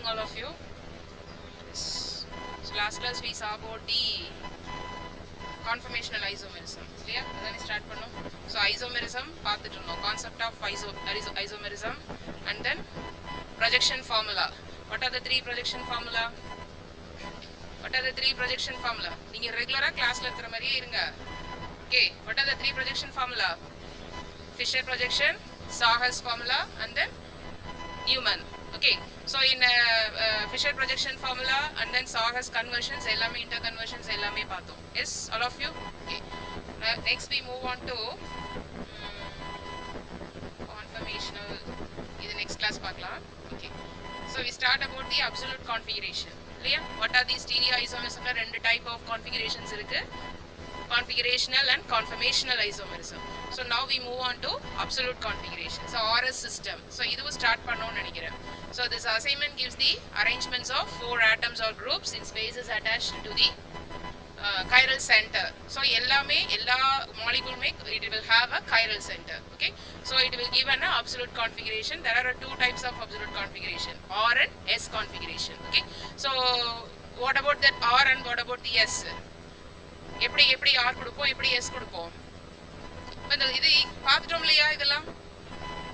evening, all of you. Yes. So last class we saw about the conformational isomerism. Clear? Then start pannom. So isomerism paathutom. Concept of isomerism and then projection formula. What are the three projection formula? What are the three projection formula? Neenga regular class la irukra mariye irunga. Okay, what are the three projection formula? Fisher projection, Sahas formula and then Newman. Okay, so in Fisher projection formula and then Sahas conversions, ellame interconversions ellame paathom. Yes, all of you? Okay. Next we move on to conformational. This next class paakalam. Okay. So we start about the absolute configuration. Clear? What are these stereoisomerism? Two type of configurations irukku. Configurational and conformational isomerism. So now we move on to absolute configuration. So RS system. So idu start pannom nenikiren. So this assignment gives the arrangements of 4 atoms or groups in spaces attached to the chiral center. So ella molecule it will have a chiral center. Okay. So it will give an absolute configuration. There are two types of absolute configuration, R and S configuration. Okay. So what about that R and what about the S? எப்படி R கொடுப்போம் எப்படி S கொடுப்போம் இது பார்த்துட்டோம் இல்லையா இதெல்லாம்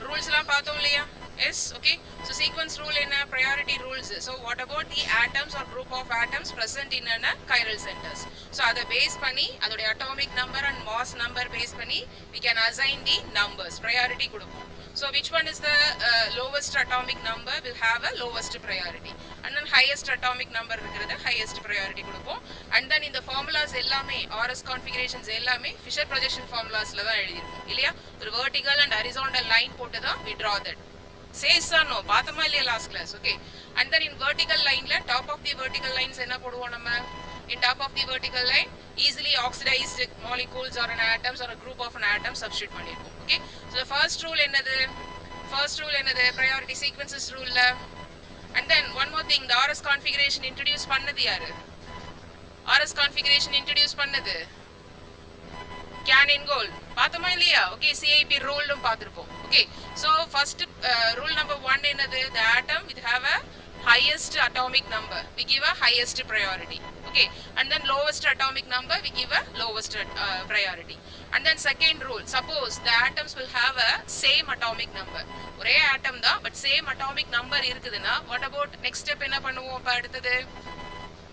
rules எல்லாம் பார்த்தோம் இல்லையா yes okay so sequence rule என்ன priority rules so what about the atoms or group of atoms present in a chiral centers so அதை base பண்ணி அதோட atomic number and mass number base பண்ணி we can assign the numbers priority கொடுப்போம் so which one is the lowest atomic number will have a lowest priority and then highest atomic number இருக்கிறது highest priority கொடுப்போம் and then இந்த formulas எல்லாமே RS configurations எல்லாமே Fisher projection formulasல தான் எழுதிருப்போம் இல்லையா ஒரு vertical and horizontal line போட்டு தான் we draw that says or no பாத்தமா இல்லையா last class okay and then in vertical line la top of the vertical lines என்ன போடுவோம் நம்ம in top of the vertical line easily oxidized molecules or an atoms or a group of an atom substitute பண்ணிருப்போம் okay so the first rule என்னது priority sequences rule la and then one more thing the RS configuration introduce பண்ணது யாரு RS configuration introduce பண்ணது Canning goal பாத்தமா இல்லையா okay CIP rule லும் பாத்திருப்போம் okay so first rule number 1 என்னது the atom will have a highest atomic number we give a highest priority okay and then lowest atomic number we give a lowest priority and then second rule suppose the atoms will have a same atomic number ஒரே atom தான் but same atomic number இருக்குதுன்னா what about next step என்ன பண்ணுவோம் அப்ப அடுத்தது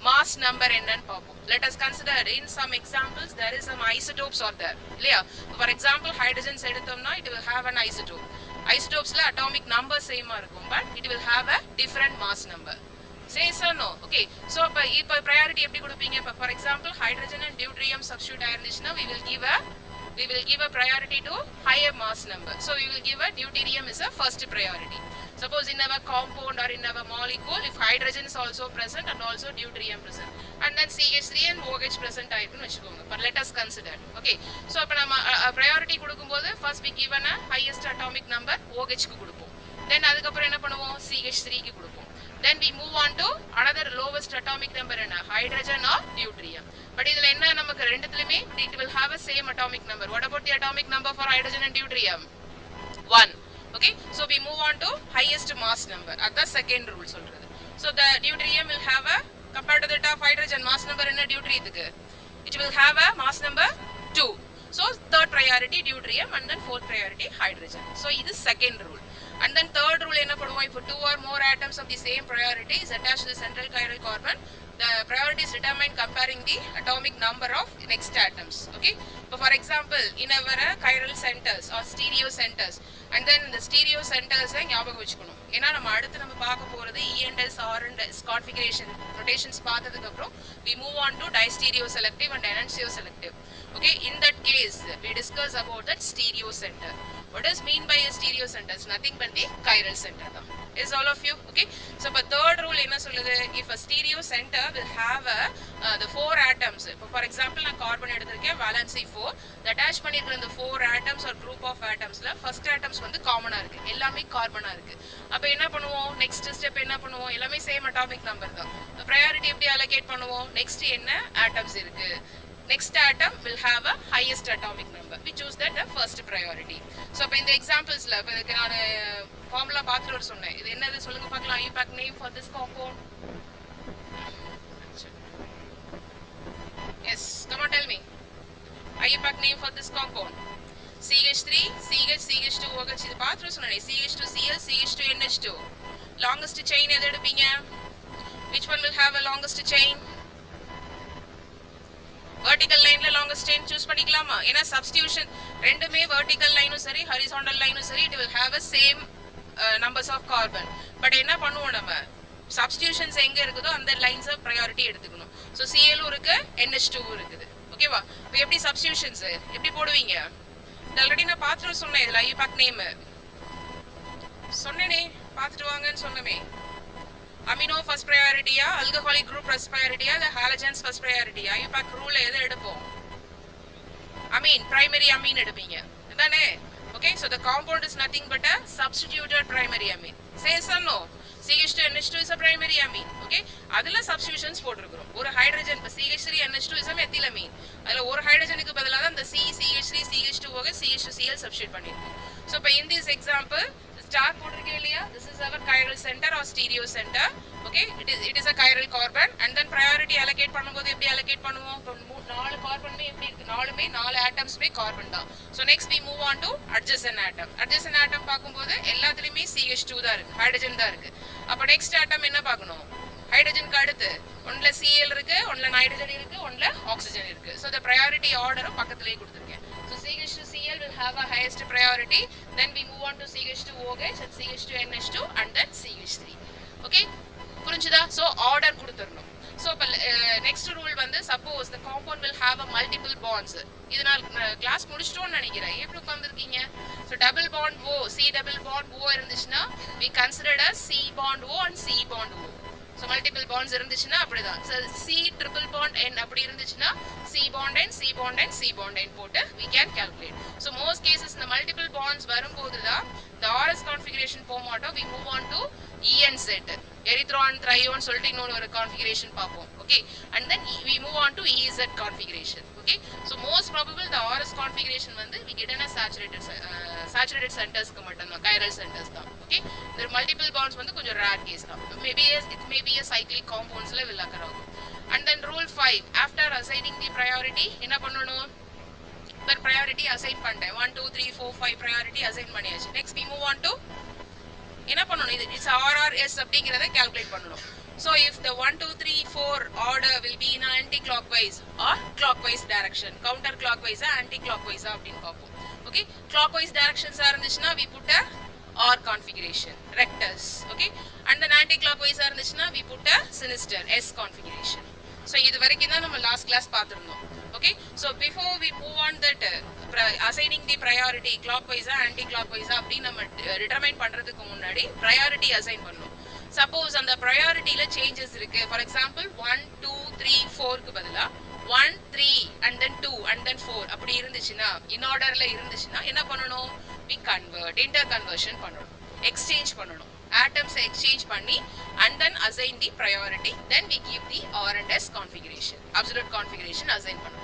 mass number என்னன்னு பாப்போம் let us consider in some examples there is some isotopes are there இல்லையா for example hydrogens எடுத்தோம்னா it will have an isotope isotopesல atomic number same ஆ இருக்கும் but it will have a different mass number says or no okay so இப்ப priority எப்படி கொடுப்பீங்க இப்ப for example hydrogen and deuterium substitute ஆயிருந்துச்சுனா we will give a priority to higher mass number so we will give a deuterium is a first priority suppose in our compound or in our molecule if hydrogen is also present and also deuterium present and then CH3 and OH present ஆயிருக்குன்னு வெச்சுக்கோங்க but let us consider okay so அப்ப நம்ம priority கொடுக்கும்போது first we give a highest atomic number OH க்கு கொடுப்போம் then அதுக்கு அப்புறம் என்ன பண்ணுவோம் CH3 க்கு கொடுப்போம் then we move on to another lowest atomic number என்ன hydrogen or deuterium but இதுல என்ன நமக்கு ரெண்டுத்துலயுமே it will have a same atomic number what about the atomic number for hydrogen and deuterium 1 okay so we move on to highest mass number at the second rule சொல்றது so the deuterium will have a compared to that of hydrogen mass number என்ன deuteriumக்கு it will have a mass number 2 so third priority deuterium and then fourth priority hydrogen so this is second rule and then third rule என்ன பண்ணுவோம் if two or more atoms of the same priority is attached to the central chiral carbon the priority is determined comparing the atomic number of the next atoms okay so for example in our chiral centers or stereo centers and then the stereo centers ஞாபகம் வெச்சுக்கணும் ஏனா நம்ம அடுத்து நம்ம பார்க்க போறது E and S R and S configuration rotations பார்த்ததுக்கு அப்புறம் we move on to distereo selective and enantioselective selective okay in that case we discuss about that stereo center what does mean by a stereo center is nothing but the chiral center தான் is all of you okay so but third rule என்ன சொல்லுது if a stereo center will have the 4 atoms for example நான் carbon எடுத்துர்க்கேன் valency 4 the attach பண்ணிருக்கிற the 4 atoms or group of atomsல first atoms வந்து காமனா இருக்கு எல்லாமே கார்பனா இருக்கு அப்ப என்ன பண்ணுவோம் next step என்ன பண்ணுவோம் எல்லாமே same atomic number தான் priority எப்படி allocate பண்ணுவோம் next என்ன atoms இருக்கு next atom will have a highest atomic number. We choose that the first priority. So in the examples la idukku naan formula paathru or sonnai idu enna solunga paakalam. IUPAC name for this compound. Yes, come on, tell me. IUPAC name for this compound. CH3 CH CH2 OH இது பாத்ரூ சொன்னனே CH2Cl CH2NH2. longest chain எது எடுப்பீங்க? which one will have a longest chain? vertical line la longest chain choose பண்ணிக்கலாமா? ஏனா substitution ரெண்டுமே vertical line சரி horizontal line சரி it will have a same numbers of carbon. But என்ன பண்ணுவோம் நம்ம? substitutions எங்க இருக்குதோ அந்த lines priority எடுத்துக்கணும். so Cl இருக்கு NH2 இருக்குது. ஓகேவா? இப்போ எப்படி substitutions எப்படி போடுவீங்க? ஆல்ரெடி நான் பாத்துட்டு சொன்னேன் இதுல IUPAC நேம் சொன்னேனே பாத்துட்டு வாங்கன்னு சொன்னமே. அமினோ ஃபர்ஸ்ட் ப்ரையாரிட்டியா, ஆல்கஹாலிக் குரூப் ஃபர்ஸ்ட் ப்ரையாரிட்டியா, the halogens ஃபர்ஸ்ட் ப்ரையாரிட்டியா? IUPAC ரூல்ல எதை எடுப்போம்? அமீன், பிரைமரி அமீன் எடுப்பீங்க அதானே? Okay, so the compound is nothing but a substituted primary amine. Say yes or no? CH2NH2 is a primary amine. Okay, அதுல substitutions போட்டுருக்கோம். ஒரு ஹைட்ரஜன் இப்ப CH3NH2 is a methyl amine. அதுல ஒரு ஹைட்ரஜனுக்கு பதிலா தான் அந்த CH3 CH2 ஓக CH2Cl substitute பண்ணிருக்கோம். So இப்ப in this example star போட்டுருக்கேன் இல்லையா? This is our chiral center or stereo center. Okay, it is a chiral carbon and then priority allocate பண்ணும்போது எப்படி allocate பண்ணுவோம்? நாலு கார்பனுமே எப்படி இருக்கு? நாலுமே நாலு ஆட்டம்ஸ்மே கார்பன் தான். So next we move on to adjacent atom. Adjacent atom பாக்கும்போது எல்லாத்துலயுமே CH2 தான் இருக்கு, ஹைட்ரஜன் தான் இருக்கு. அப்ப நெக்ஸ்ட் ஆட்டம் என்ன பார்க்கணும்? ஹைட்ரஜனுக்கு அடுத்து ஒன்ல Cl இருக்கு, ஒன்ல நைட்ரஜன் இருக்கு, ஒன்ல ஆக்ஸிஜன் இருக்கு. So the priority order பக்கத்துலயே கொடுத்திருக்கேன். So CH2Cl will have a highest priority, then we move on to CH2OH and CH2NH2 and then CH3. Okay, புரிஞ்சுதா? So order கொடுத்துறணும். So next rule வந்து suppose the compound will have a multiple bonds. இது நான் class முடிச்சிட்டோம்னு நினைக்கிறேன். எப்படி உட்கார்ந்திருக்கீங்க? So double bond O, C double bond O இருந்துச்சுன்னா we considered as C bond O and C bond O. So multiple bonds இருந்துச்சுன்னா அப்படிதான். So C triple bond N அப்படி இருந்துச்சுன்னா C bond N, C bond N, C bond N போட்டு we can calculate. So most cases இந்த multiple bonds வரும்போது தான் the RS configuration போக மாட்டோம். We move on to ENZ. எரித்ரான் த்ரையோன் சொல்லிட்டு இன்னொரு கான்ஃபிகரேஷன் பார்ப்போம். Okay, and then we move on to EZ configuration. Okay, so most probable the RS configuration வந்து we get in a saturated centersக்கு மட்டும் தான், chiral centers தான். Okay, the multiple bonds வந்து கொஞ்சம் rare case தான். It may be a cyclic compoundsல will occur ஆகும். And then rule 5, after assigning the priority என்ன பண்ணணும்? per priority assign பண்ணிட்டேன். 1 2 3 4 5 priority assign பண்ணியாச்சு. next we move on to என்ன பண்ணணும்? இது இட்ஸ் RRS அப்படிங்கறதை கால்குலேட் பண்ணணும். So if the 1 2 3 4 order will be in anti-clockwise or clockwise direction, counter clockwise anti-clockwise அப்படினு பார்ப்போம். Okay, clockwise directions இருந்துச்சுனா we put a R configuration, rectus. Okay, and then anti-clockwise இருந்துச்சுனா we put a sinister, S configuration. So இது வரைக்கும் தான் நம்ம last class பார்த்திருந்தோம். Okay, so before we move on that assigning the priority clockwise anti clockwise அப்படி நம்ம determine பண்றதுக்கு முன்னாடி priority assign பண்ணனும். suppose அந்த priorityல changes இருக்கு. for example 1 2 3 4 க்கு பதிலா 1 3 and then 2 and then 4 அப்படி இருந்துச்சுனா in orderல இருந்துச்சுனா என்ன பண்ணனும்? we convert, interconversion பண்ணனும், exchange பண்ணனும், atoms exchange பண்ணி and then assign the priority, then we give the R and S configuration, absolute configuration assign பண்ணனும்.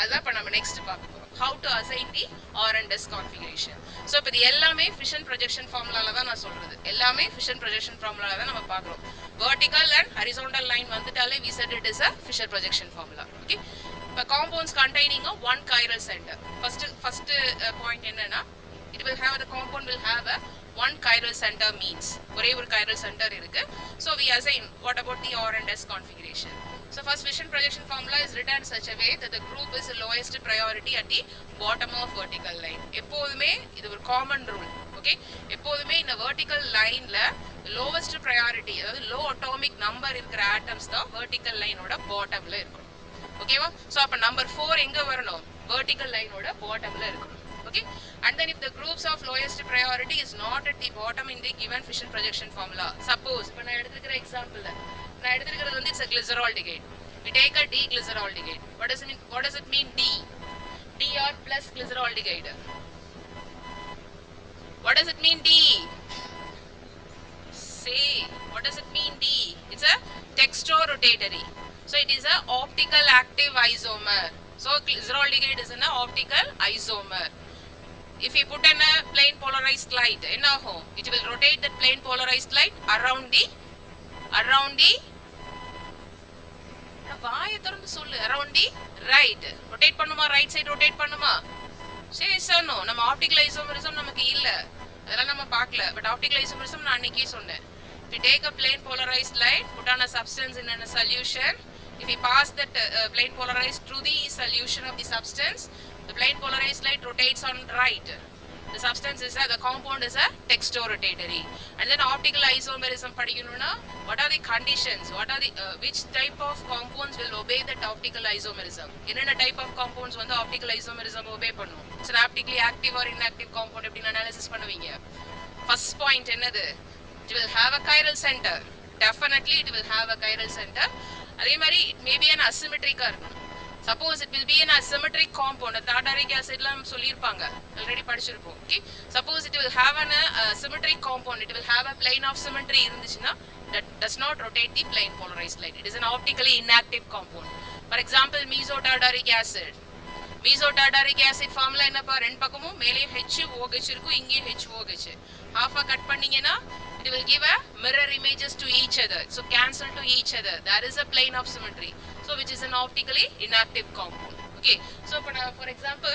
அதான் இப்ப நம்ம next பார்க்க போறோம், how to assign the R and S configuration. so இப்ப இது எல்லாமே fission projection formulaல தான் நான் சொல்றது, எல்லாமே fission projection formulaல தான் நம்ம பார்க்கறோம். vertical and horizontal line வந்துட்டாலே we said it is a fission projection formula. okay, இப்ப compounds containing a one chiral center. first point என்னன்னா it will have, the compound will have a one chiral center means ஒரே ஒரு chiral center இருக்கு. so we assign what about the R and S configuration. so first fission projection formula is written in such a way that the group is the lowest priority at the bottom of vertical line. எப்போதுமே இது ஒரு common rule. okay, எப்போதுமே இந்த vertical lineல lowest priority, அதாவது low atomic number இருக்கிற atoms தான் vertical line ஓட bottomல இருக்கும். ஓகேவா? so அப்ப number 4 எங்க வரணும்? vertical line ஓட bottomல இருக்கும். okay, and then if the groups of lowest priority is not at the bottom in the given fission projection formula, suppose இப்ப நான் எடுத்துக்கிற எக்ஸாம்பிள்ல நான் எடுத்துக்கிறது வந்து it's a glyceraldehyde. we take a D-glyceraldehyde. what does it mean? DR plus glyceraldehyde. what does it mean D? say what does it mean D? it's a dextrorotatory, so it is a optical active isomer. So glyceraldehyde is an optical isomer. If we put in a plane polarized light, it will rotate that plane polarized light around the around the right. Rotate பண்ணுமா, right side rotate பண்ணுமா? சரி sir, no. நம்ம optical isomerism நமக்கு இல்ல, அதெல்லாம் நம்ம பார்க்கல. But optical isomerism நான் அன்னைக்கே சொன்னேன். If we take a plane polarized light, put on a substance in a solution, if we pass that plane polarized through the solution of the substance, the plane polarized light rotates on right. The substance is the compound is a textorotatory. And then optical isomerism padikkanuna, what are the conditions, what are the which type of compounds will obey that optical isomerism? Enna type of compounds வந்து optical isomerism obey பண்ணும்? Synaptically active or inactive compound எப்படி analysis பண்ணுவீங்க? First point என்னது? It will have a chiral center. Definitely it will have a chiral center. அதே மாதிரி it may be an asymmetric இருக்கணும். Suppose it will be an asymmetric compound. Tartaric acid லாம் சொல்லிருப்பாங்க, already படிச்சிருப்போம். Okay, suppose it will have an symmetric compound, it will have a plane of symmetry இருந்துச்சுன்னா, that does not rotate the plane polarized light. It is an optically inactive compound. For example, mesotartaric acid. Mesotartaric acid formula என்னப்பா, ரெண்டு பக்கமும் மேலே HOH இருக்கும், இங்கே HOH. half a cut பண்ணீங்கன்னா it will give a mirror images to each other, so cancel to each other. There is a plane of symmetry, so which is an optically inactive compound. Okay, so for example,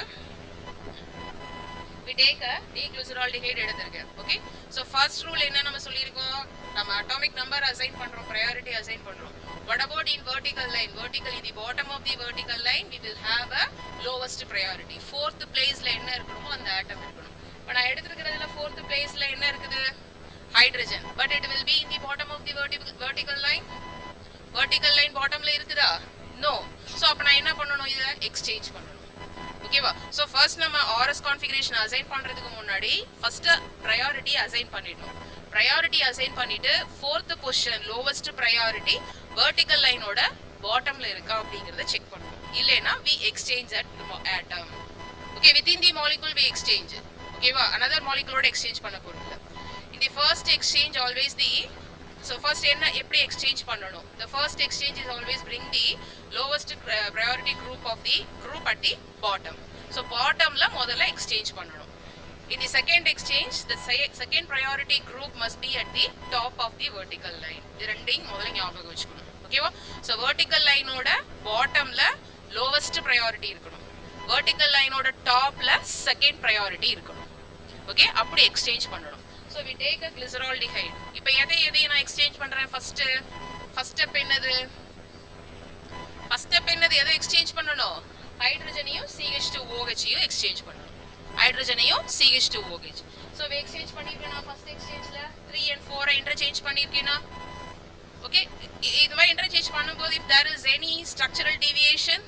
we take a D-glyceraldehyde எடுத்துருக்கேன். Okay, so first rule என்ன நம்ம சொல்லியிருக்கோம், நம்ம atomic number assign பண்றோம், priority assign பண்றோம். What about in vertical line? Vertical, in the bottom of the vertical line we will have a lowest priority. Fourth place ல என்ன இருக்கணுமோ அந்த atom இருக்கணும். இப்ப நான் எடுத்துக்கிறதுல fourth place ல என்ன இருக்குது, hydrogen, but it will be in the bottom of the vertical line. Vertical line bottom ல இருக்குதா? No. So அப்ப நான் என்ன பண்ணணும், இத exchange பண்ணணும். ஓகேவா? so first நம்ம RS configuration assign பண்றதுக்கு முன்னாடி first priority assign பண்ணிடணும். priority assign பண்ணிட்டு fourth position lowest priority vertical line ஓட bottomல இருக்கா அப்படிங்கறத செக் பண்ணணும். இல்லனா we exchange that atom. okay, within the molecule we exchange. ஓகேவா? another molecule ஓட exchange பண்ண போறதில்ல. in the first exchange always the, so first என்ன எப்படி exchange பண்ணணும், the first exchange is always bring the lowest priority group of the group at the bottom. so bottomல முதல்ல exchange பண்ணணும். in the second exchange the second priority group must be at the top of the vertical line. இது ரெண்டையும் முதல்ல ஞாபகம் வச்சுக்கணும். ஓகேவா? so vertical line ஓட bottomல lowest priority இருக்கணும், vertical line ஓட topல second priority இருக்கணும். ஓகே, அப்படி exchange பண்ணணும். so we take a glyceraldehyde. இப்போ எதை நான் exchange பண்றேன், first step என்னது, first step என்னது, எதை exchange பண்ணணும், ஹைட்ரஜனையும் CH2OH யும் exchange பண்ணணும், ஹைட்ரஜனையும் CH2OH. so we exchange பண்ணிருக்கேனா, first exchangeல 3 and 4 interchange பண்ணிருக்கேனா. okay, இது மாதிரி interchange பண்ணும்போது if there is any structural deviation,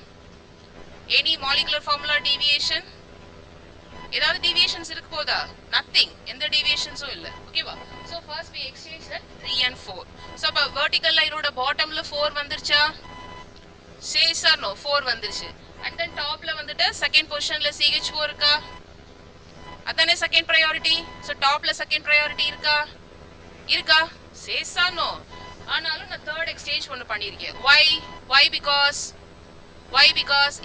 any molecular formula deviation, ஏதாவது deviations இருக்கு போதா, nothing, எந்த deviationsம் இல்ல. ஓகேவா? so first we exchange that 3 and 4. so அப்ப vertical line ஓட bottomல 4 வந்துருச்சா, says or no, 4 வந்துருச்சு. and then topல வந்துட்டு second positionல CH4 இருக்கா, அதானே second priority. so topல second priority இருக்கா, says or no. ஆனாலும் நான் third exchange ஒன்னு பண்ணிருக்கேன். why because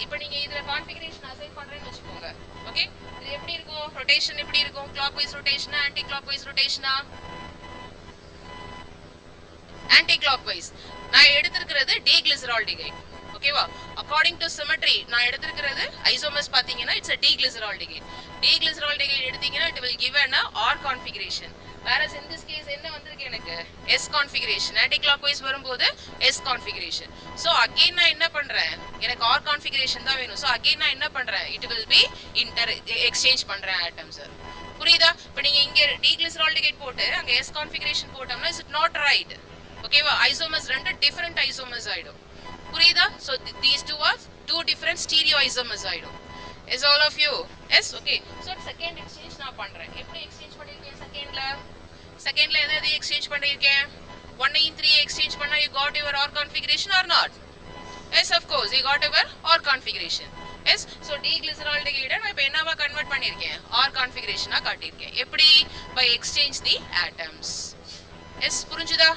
இப்போ நீங்க இதுல configuration assign பண்றேன்னு வெச்சுக்கோங்க. ஓகே, இது எப்படி இருக்கும், ரொட்டேஷன் எப்படி இருக்கும், clockwise rotation anti clockwise rotation anti clockwise. நான் எடுத்துக்கிறது D-glyceraldehyde. ஓகேவா? according to symmetry நான் எடுத்துக்கிறது isomers பாத்தீங்கன்னா it's a D-glyceraldehyde. D-glyceraldehyde எடுத்தீங்கன்னா it will give an R configuration. whereas in this case என்ன வந்திருக்கு, எனக்கு S configuration. anti clockwise வரும்போது S configuration. so again நான் என்ன பண்றேன், எனக்கு R configuration தான் வேணும். so again நான் என்ன பண்றேன், it will be exchange பண்றேன் atoms. புரியுதா? இப்போ நீங்க இங்க D-glyceraldehyde போட்டு அங்க S configuration போட்டோம்னா is it not right? ஓகேவா? isomers ரெண்டு different isomers ஆயிடும். புரியுதா? so these two are two different stereoisomers ஆயிடும். is all of you? yes, okay. so second exchange நான் பண்றேன். எப்படி exchange பண்ணிருக்கேன், secondல எதை exchange பண்ணிருக்கேன், 1 and 3 exchange பண்ணா you got your R configuration or not? yes, of course you got your R configuration. yes, so D-glyceraldehyde நான் இப்போ என்னவா கன்வர்ட் பண்ணிருக்கேன், R configuration காட்டியிருக்கேன். எப்படி? by exchange the atoms. yes, புரிஞ்சுதா?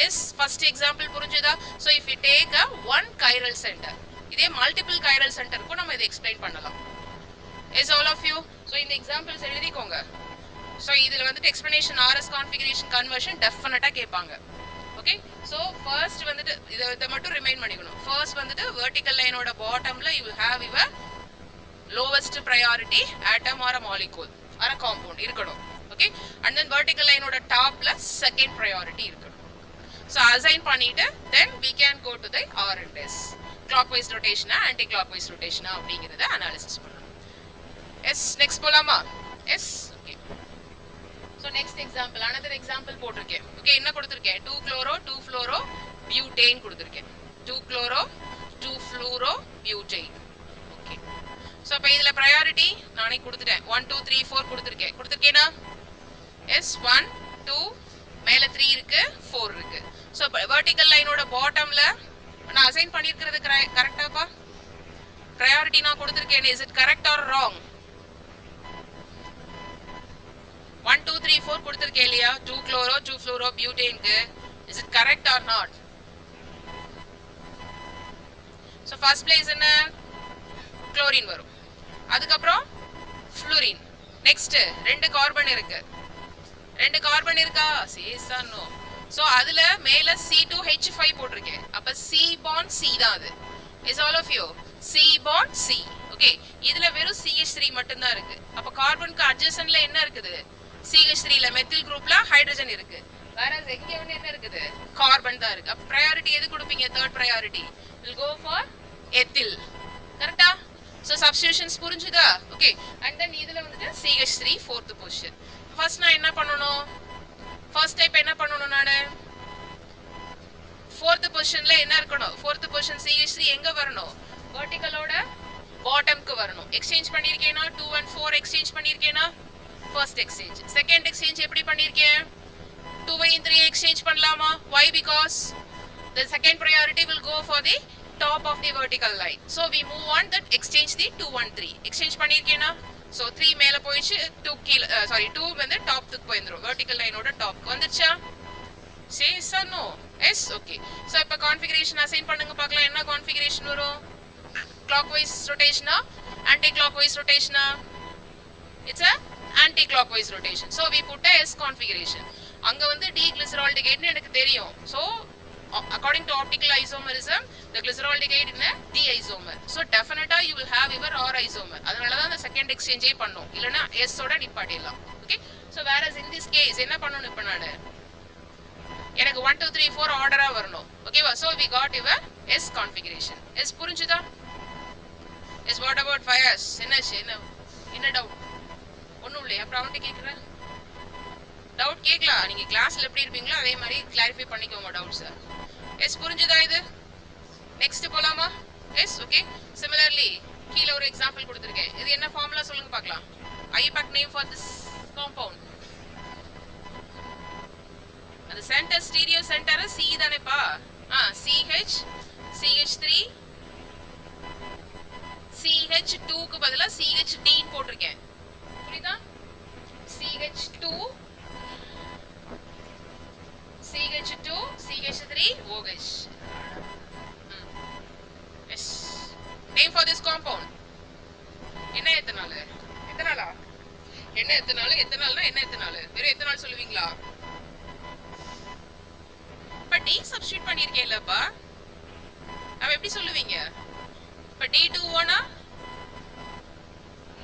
yes, first example புரிஞ்சுதா? so if we take a one chiral center, இதே multiple chiral சென்டருக்கும் நம்ம இதை எக்ஸ்பிளைன் பண்ணலாம். Is all of you? So இந்த எக்ஸாம்பிள்ஸ் எழுதிக்கோங்க. ஸோ இதில் வந்துட்டு எக்ஸ்பிளனேஷன் RS கான்ஃபிகரேஷன் கன்வர்ஷன் டெஃபினட்டாக கேட்பாங்க. ஓகே, ஸோ ஃபர்ஸ்ட் வந்துட்டு இதை மட்டும் ரிமைண்ட் பண்ணிக்கணும். ஃபர்ஸ்ட் வந்துட்டு வெர்டிக்கல் லைனோட பாட்டம்ல you will have your lowest priority atom or a molecule or a compound இருக்கணும். ஓகே, அண்ட் தென் வெர்டிக்கல் லைனோட டாப்ல செகண்ட் ப்ரையாரிட்டி இருக்கணும். ஸோ அசைன் பண்ணிட்டு then we can go to the R and S clockwise ரொட்டேஷனா anti clockwise ரொட்டேஷனா அப்படிங்கிறத analysis பண்ணணும். Yes, next போலாமா? Yes, okay. So next example, another example போட்டிருக்கேன். ஓகே, என்ன கொடுத்துருக்கேன்? 2 chloro 2 fluoro butane கொடுத்துருக்கேன். 2 chloro 2 fluoro butane. Okay, so அப்போ இதில் ப்ரையாரிட்டி நானே கொடுத்துட்டேன். 1 2 3 4 கொடுத்துருக்கேனா? எஸ், 1 2 மேலே 3 இருக்கு, 4 இருக்கு. ஸோ வெர்டிக்கல் லைனோட பாட்டம்ல நான் அசைன் பண்ணியிருக்கிறது கரெக்டாப்பா? ப்ரையாரிட்டி நான் கொடுத்துருக்கேன். Is it correct R wrong? 1 2 3 4 கொடுத்திருக்கேன் இல்லையா? 2 chloro 2 fluoro butaneக்கு is it correct or not? so first place என்ன? chlorine வரும். அதுக்கு அப்புறம் fluorine. next ரெண்டு கார்பன் இருக்கு. ரெண்டு கார்பன் இருக்கா? yes or no? so அதுல மேல C2H5 போட்டிருக்கேன். அப்ப C bond C தான் அது. is all of you? C bond C. okay, இதுல வெறும் CH3 மட்டும் தான் இருக்கு. அப்ப கார்பனுக்கு அட்ஜசன்ட்ல என்ன இருக்குது? CH3 ல மெத்தில் குரூப்ல ஹைட்ரஜன் இருக்கு. whereas எங்க வந்து என்ன இருக்குது? கார்பன் தான் இருக்கு. அப்ப ப்ரையாரிட்டி எது கொடுப்பீங்க? Third priority will go for ethyl. கரெக்ட்டா? சோ சப்ஸ்டிடியூஷன்ஸ் புரிஞ்சுதா? ஓகே, and then இதுல வந்துட்டு CH3 fourth பொசிஷன். ஃபர்ஸ்ட் நான் என்ன பண்ணனும்? ஃபர்ஸ்ட் டைப் என்ன பண்ணனும் நானு? fourth பொசிஷன்ல என்ன இருக்கணும்? fourth பொசிஷன் CH3 எங்க வரணும்? வெர்டிகலோட பாட்டம்க்கு வரணும். எக்ஸ்சேஞ்ச் பண்ணிருக்கேனா? 2 and 4 எக்ஸ்சேஞ்ச் பண்ணிருக்கேனா? first exchange. second exchange எப்படி பண்ணிருக்கேன்? 2 and 3 exchange பண்ணலாமா? why? because the second priority will go for the top of the vertical line. so we move on that exchange the 2 and 3 exchange பண்ணிருக்கேனா? so 3 மேல போயிச்சு, 2 கீழ sorry 2 வந்து top க்கு போயிரும். vertical line ஓட டாப் க்கு வந்துச்சா? say yes or no? yes, okay. so இப்ப configuration assign பண்ணுங்க பார்க்கலாம். என்ன configuration வரும்? clockwise rotation ah anti clockwise rotation ah? it's a anti-clockwise rotation. so we put a S configuration. அங்க வந்து D-glyceraldehyde னு எனக்கு தெரியும். so according to optical isomerism the glyceraldehyde in a D isomer. so definitely you will have your R isomer. அதனால தான் அந்த second எக்ஸ்சேஞ்சே பண்ணோம். இல்லனா S ஓட நிப்பாட்டிடலாம். okay, so whereas in this case என்ன பண்ணனும்? இப்ப நானு எனக்கு 1 2 3 4 ஆர்டரா வரணும். ஓகேவா? so we got your S configuration. S புரிஞ்சுதா? S what about bias? என்ன டவுட்? ஒண்ணும் இல்லையா? அப்புறம் அவன்கிட்ட கேட்குறேன். டவுட் கேட்கலாம். நீங்க கிளாஸ்ல எப்படி இருப்பீங்களோ அதே மாதிரி கிளாரிஃபை பண்ணிக்கோங்க டவுட்ஸ். எஸ், புரிஞ்சுதா இது? நெக்ஸ்ட் போலாமா? Yes, okay. சிமிலர்லி கீழே ஒரு எக்ஸாம்பிள் கொடுத்துருக்கேன். இது என்ன ஃபார்முலா சொல்லுங்க பார்க்கலாம். IUPAC name for this compound. அந்த சென்டர் ஸ்டீரியோ சென்டர் C தானேப்பா? CH CH3 CH2 க்கு பதிலா CHD போட்டிருக்கேன். புரியுதா? CH2 CH3 OH. yes, name for this compound. என்ன எத்தனால்? எத்தனாலா? என்ன எத்தனால்? எத்தனால்னா என்ன எத்தனால்? வெறும் எத்தனால் சொல்லுவீங்களா? பட் D சப்ஸ்டிட்யூட் பண்ணிருக்கேன்லப்பா, அப்ப எப்படி சொல்லுவீங்க? இப்ப D2O னா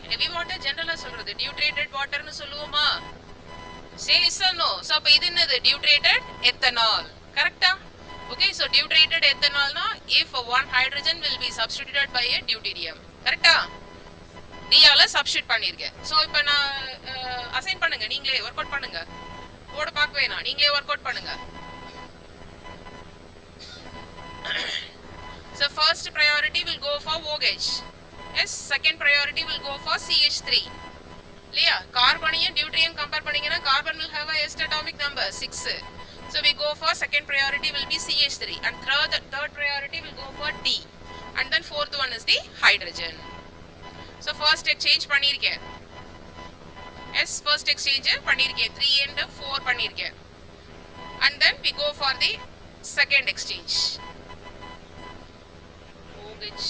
heavy water ஜெனரலா சொல்றது deuterated water னு சொல்லுவோமா? say yes or no? so அப்ப இது என்னது? deuterated ethanol. கரெக்ட்டா? okay, so deuterated ethanol na if one hydrogen will be substituted by a deuterium. கரெக்ட்டா? D ஆல சப்ஸ்டிட்யூட் பண்ணிருக்கேன். so இப்போ நான் அசைன் பண்ணுங்க. நீங்களே வொர்க் அவுட் பண்ணுங்க. கோட் பார்க்க வேணாம், நீங்களே வொர்க் அவுட் பண்ணுங்க. so first priority will go for OH. yes, second priority will go for CH3. இல்லையா? கார்பனையும் டியூட்டரியம் கம்பேர் பண்ணீங்கன்னா carbon will have a S atomic number 6. so we go for second priority will be CH3 and third priority will go for D and then fourth one is the hydrogen. so first exchange பண்ணிருக்கேன். yes, first exchange பண்ணிருக்கேன். 3 and 4 பண்ணிருக்கேன். and then we go for the second exchange. which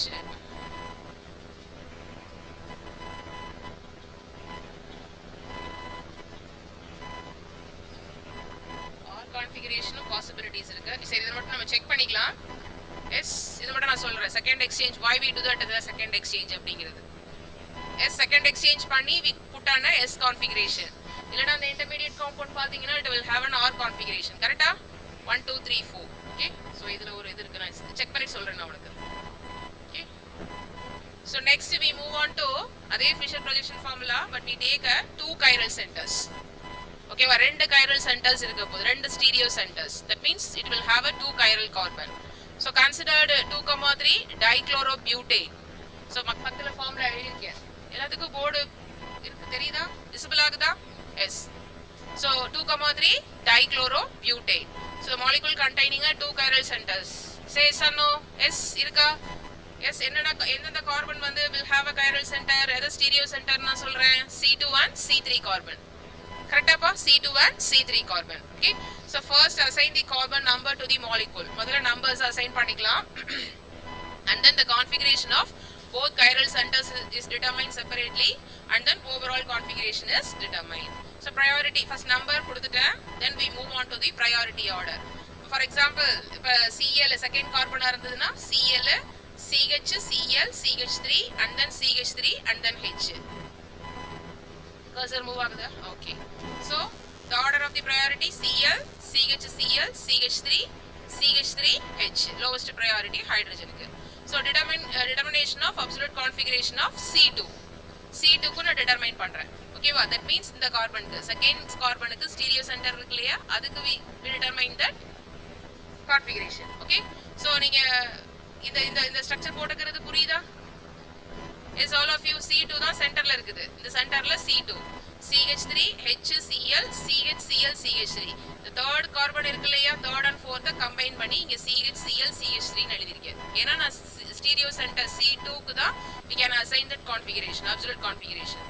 or configuration possibilities இருக்கு. சரி இத மட்டும் நம்ம check பண்ணிக்கலாம். S இது மட்டும் நான் சொல்றேன். Second exchange why we do that as second exchange அப்படிங்கிறது. எஸ் செகண்ட் எக்ஸ்சேஞ்ச் பண்ணி we put on a S configuration. இல்லனா அந்த intermediate compound பாத்தீங்கன்னா it will have an R configuration. கரெக்ட்டா? 1 2 3 4. ஓகே? சோ இதுல ஒரு இது இருக்கு நான் செக் பண்ணி சொல்றேன் நான் உங்களுக்கு. Okay? So next we move on to அதே Fisher projection formula but we take a two chiral centers. Okay, ரெண்டு chiral centers இருக்க போகுது. ரெண்டு stereo centers. That means it will have a two chiral carbon. So considered 2,3 dichlorobutane. So பக்கத்துல formula எழுதிருக்கேன். எல்லாத்துக்கும் board இருக்கு தெரியுதா? Visible ஆகுதா? Yes. So 2,3 dichlorobutane. So the molecule containing a two chiral centers. Say yes or no? Yes இருக்கா? Yes என்னென்ன carbon வந்து will have a chiral center எது stereo centre நான் சொல்றேன் C21 C3 carbon. கரெக்டாப்பா C21 C3 carbon. Okay, so first assign the carbon number to the molecule. முதல்ல numbers assign பண்ணிக்கலாம். And then the configuration of both chiral centers is determined separately and then overall configuration is determined. So priority first number கொடுத்துட்டேன், then we move on to the priority order. For example இப்ப Cl second carbon இருந்ததுன்னா Cl CH Cl CH3 and then CH3 and then H. Cursor move ஆகுதா? Okay. So the order of the priority Cl CH Cl CH3 CH3 H lowest priority hydrogen க்கு. So determination of absolute configuration of C2 க்கு நான் determine பண்றேன். ஓகேவா? that means இந்த கார்பனுக்கு second கார்பனுக்கு stereo centre இருக்கு இல்லையா, அதுக்கு we determine that configuration. okay, so நீங்க இந்த ஸ்ட்ரக்சர் போட்டுக்கிறது புரியுதா? is all of you C2 தான் சென்டர்ல இருக்குது. இந்த சென்டர்ல C2 CH3 HCl CHCl CH3 the third carbon இருக்கு இல்லையா, third and fourth கம்பைன் பண்ணி இங்க CHCl CH3 ன்னு எழுதிருக்கேன். ஏன்னா நான் ஸ்டீரியோ சென்டர் C2 க்கு தான் we can assign that configuration absolute configuration.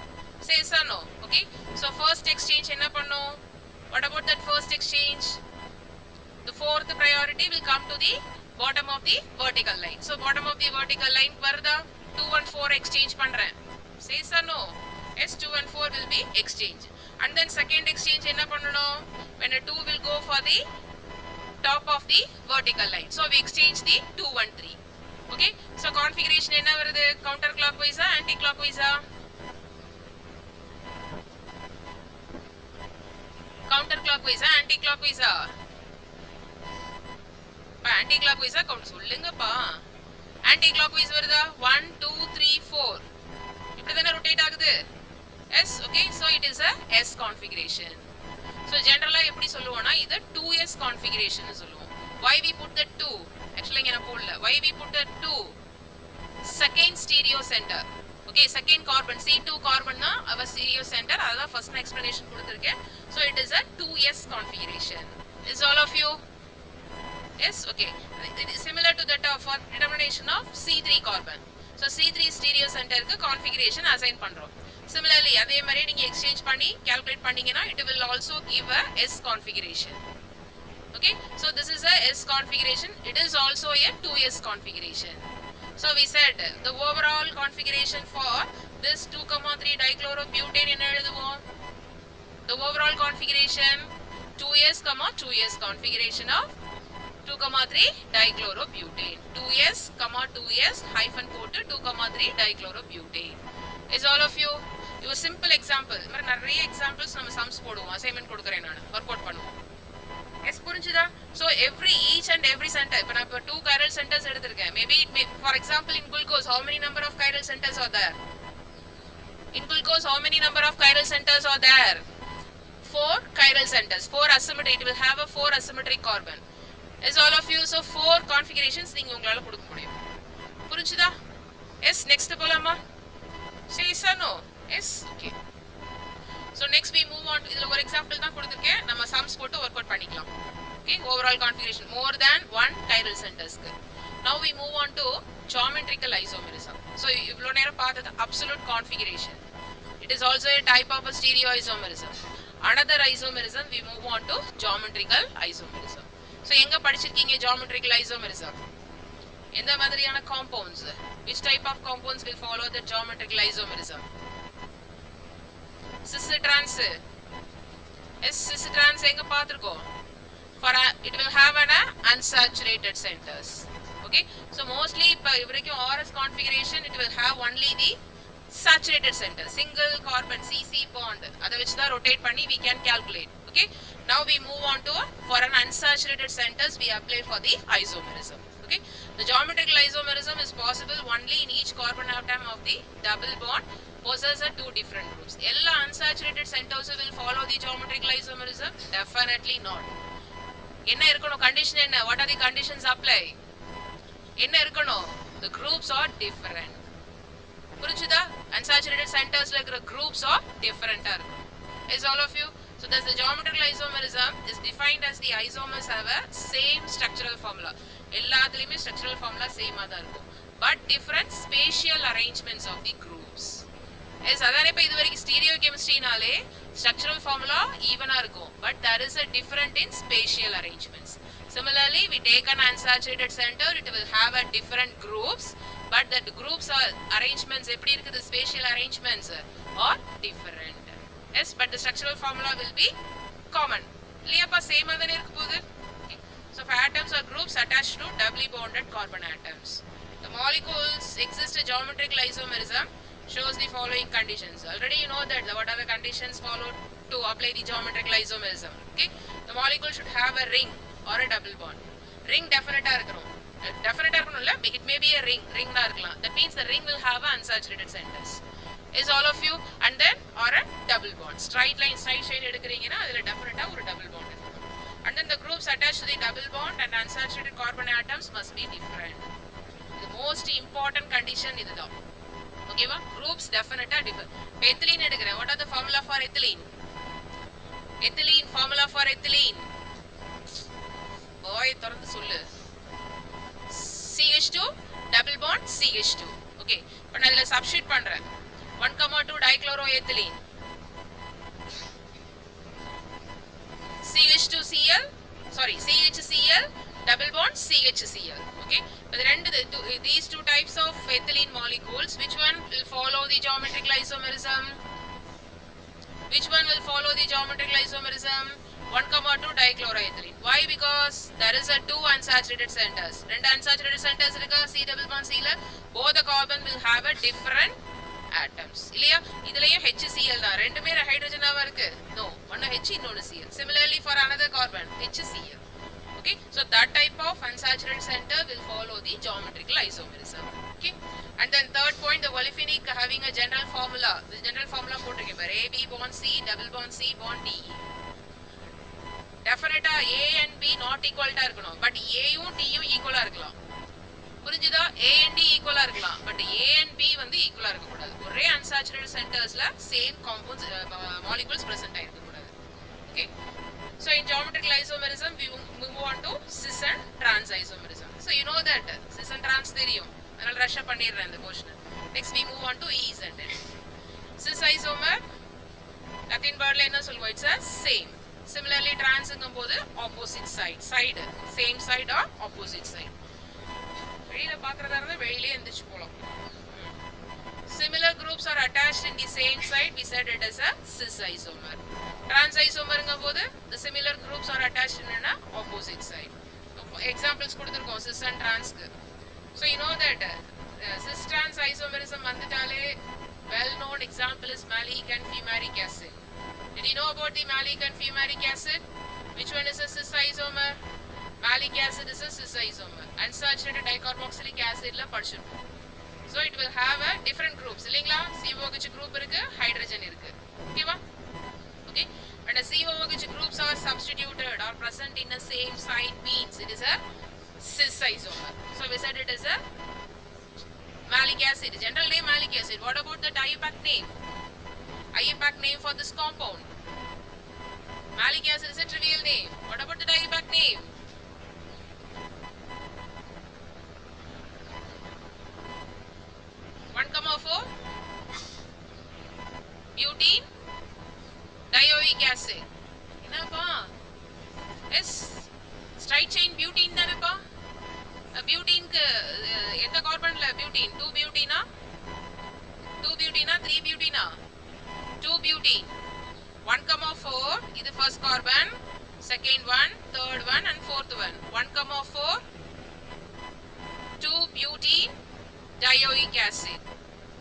say yes or no? okay, so first exchange என்ன பண்ணோம்? what about that first exchange? the fourth priority will come to the bottom of the vertical line. So bottom of the vertical line வருதா? 2 and 4 exchange பண்றேன். say yes or no? yes, 2 and 4 will be exchange. And then second exchange என்ன பண்ணணும்? when a 2 will go for the top of the vertical line. So we exchange the 2 and 3. okay, so configuration என்ன வருது? counter clockwise ஆ anti clockwise ஆ? counter clockwise ஆ anti clockwise ஆ? anti clockwise ஆ count சொல்லுங்கப்பா. anti clockwise வருதா? 1 2 3 4 இப்படி தான rotate ஆகுது. yes, okay, so it is a S configuration. so generally எப்படி சொல்லுவோம்னா இது 2S configuration னு சொல்லுவோம். why we put the 2? actually இங்க நான் போடல. why we put the 2? second stereo center. okay, second carbon C2 carbon தான் our stereo center. அதான் first explanation கொடுத்திருக்கேன். so it is a 2S configuration. is all of you? yes, okay, it is similar to that for determination of C3 carbon. so C3 stereo center க்கு configuration assign பண்றோம். similarly அதே மாதிரி நீங்க exchange பண்ணி calculate பண்ணீங்கன்னா it will also give a S configuration. okay, so this is a S configuration. it is also a 2S configuration. so we said the overall configuration for this 2,3 dichlorobutane என்ன எழுதுவோம்? the overall configuration 2S, 2S configuration of 2,3 dichlorobutane. 2S, 2S hyphen போட்டு 2,3 dichlorobutane. is all of you? இது simple example. மாதிரி நிறைய examples நம்ம sums போடுவோம். assignment கொடுக்கிறேன் நான். work out பண்ணுவோம். yes, புரிஞ்சுதா? so each and every center இப்போ நான் இப்போ 2 chiral centers எடுத்திருக்கேன். maybe it may, for example in glucose how many number of chiral centers are there? in glucose how many number of chiral centers are there? 4 chiral centers. 4 asymmetry. it will have a 4 asymmetric carbon. is all of you? so 4 configurations நீங்க உங்களால கொடுக்க முடியும். புரிஞ்சுதா? yes, next போலாமா? say yes or no? yes, okay, so next we move on to இதுல ஒரு example தான் கொடுத்திருக்கேன். நம்ம sums போட்டு work out பண்ணிக்கலாம். okay, overall configuration more than 1 chiral centers க்கு. now we move on to geometrical isomerism. so இவ்வளவு நேரம் பார்த்தது absolute configuration. it is also a type of a stereoisomerism. another isomerism we move on to geometrical isomerism. so எங்க படிச்சிருக்கீங்க geometrical isomerism? எந்த மாதிரியான compounds? Which type of compounds will follow the geometrical isomerism? Cis trans. Yes, cis trans எங்க பார்த்திருக்கோம்? For it will have an unsaturated centers. Okay, so mostly இவரைக்கும் RS configuration it will have only the saturated center, single carbon CC bond. அதை வச்சு தான் rotate பண்ணி we can calculate. Okay, now we move on to for an unsaturated centers we apply for the isomerism. Okay, the geometrical isomerism is possible only in each carbon atom of the double bond possess two different groups. All unsaturated centers will follow the geometrical isomerism? Definitely not. என்ன இருக்கணும் condition என்ன? What are the conditions apply? என்ன இருக்கணும்? The groups are different. புரிஞ்சுதா? Unsaturated centers இருக்கிற groups are different. Is all of you? So thus the geometrical isomerism is defined as the isomers have a same structural formula. எல்லாத்துலயுமே structural formula same ஆ தான் இருக்கும். But different spatial arrangements of the groups. Yes, அதானே இப்ப இது வரைக்கும் stereochemistry-னாலே structural formula even ஆ இருக்கும். But there is a different in spatial arrangements. Similarly, we take an unsaturated center, it will have a different groups, but that groups are arrangements எப்படி இருக்குது spatial arrangements are different. Yes, but the structural formula will be common. இல்லையாப்பா same ஆ தானே இருக்க போகுது. So for atoms or groups attached to doubly bonded carbon atoms, the molecules exist a geometrical isomerism shows the following conditions. Already you know that what are the conditions followed to apply the geometrical isomerism. Okay, the molecule should have a ring or a double bond. Ring definite ஆ இருக்கணும். Definite ஆ இருக்கணும்ல, it may be a ring தான் இருக்கலாம். That means the ring will have unsaturated centers. Is all of you? And then or a double bond. Straight line straight chain எடுக்கிறீங்கன்னா அதுல definite ஆ ஒரு double bond இருக்கும். And then the groups attached to the double bond and unsaturated carbon atoms must be different. The most important condition இதுதான். Okay va? Groups definite ஆ different. Ethylene எடுக்கிறேன். What are the formula for ethylene? Ethylene formula for ethylene. Boy திறந்து சொல்லு. CH2 double bond CH2. Okay. இப்போ நான் இதுல substitute பண்றேன். 1,2 dichloroethylene. CH2Cl, sorry, CHCl double bond CHCl. Okay, but these two types of ethylene molecules, which one will follow the geometrical isomerism? Which one will follow the geometrical isomerism? 1,2 dichloroethylene. Why? Because there is a two unsaturated centers. Two unsaturated centers irukka C double bond C la both the carbon will have a different atoms. இல்லையா? இதுலயும் HCl தான். ரெண்டுமே ஹைட்ரஜனாவா இருக்கு? No. ஒன்னு H இன்னொன்னு Cl. Similarly for another carbon HCl. Okay, so that type of unsaturated center will follow the geometrical isomerism. Okay, and then third point, the olefinic having a general formula. The general formula போட்டுருக்கேன் பாரு. AB bond C double bond C bond D. Definite A and B not equal ஆ இருக்கணும். But A யும் D யும் equal ஆ இருக்கலாம். புரிஞ்சுதா? A and D equal ஆ இருக்கலாம். But A and B வந்து equal ஆ இருக்க கூடாது. ஒரே unsaturated centersல same compounds molecules present ஆ இருக்க கூடாது. Okay. So in geometrical isomerism we move on to cis and trans isomerism. So you know that cis and trans தெரியும். அதனால rush பண்ணிடுறேன் இந்த question. Next we move on to E's and N's. Cis isomer Latin wordல என்ன சொல்லுவோம்? It's a same. Similarly trans ங்கும்போது opposite side. Same side or opposite side. வெளியில பார்க்கறதா இருந்தா வெளியிலே எந்திச்சு போலாம். Similar groups are attached in the same side. We said it as a cis isomer. Trans isomer ங்கும்போது the similar groups are attached in an opposite side. Examples கொடுத்திருக்கோம் cis and trans க்கு. So you know that cis trans isomerism வந்துட்டாலே well known example is malic and fumaric acid. Did you know about the malic and fumaric acid? Which one is a cis isomer? Malic acid is a cis isomer. Unsaturated dicarboxylic acid la படிச்சிருப்போம். So it will have a different groups. இல்லீங்களா? COOH group இருக்கு, hydrogen இருக்கு. ஓகேவா? Okay. When a COOH groups are substituted or present in the same site means it is a cis isomer. So we said it is a malic acid. General name malic acid. What about the IUPAC name? IUPAC name for this compound? Malic acid is a trivial name. What about the IUPAC name? Butene dioic acid. என்னப்பா? Yes. Straight chain butene தானேப்பா? பியூட்டின்க்கு எந்த கார்பன்ல butene 2 பியூட்டினா 2 பியூட்டினா 3 பியூட்டினா 2 butene 1,4 இது first carbon second one third one and fourth one 1,4 2 butene dioic acid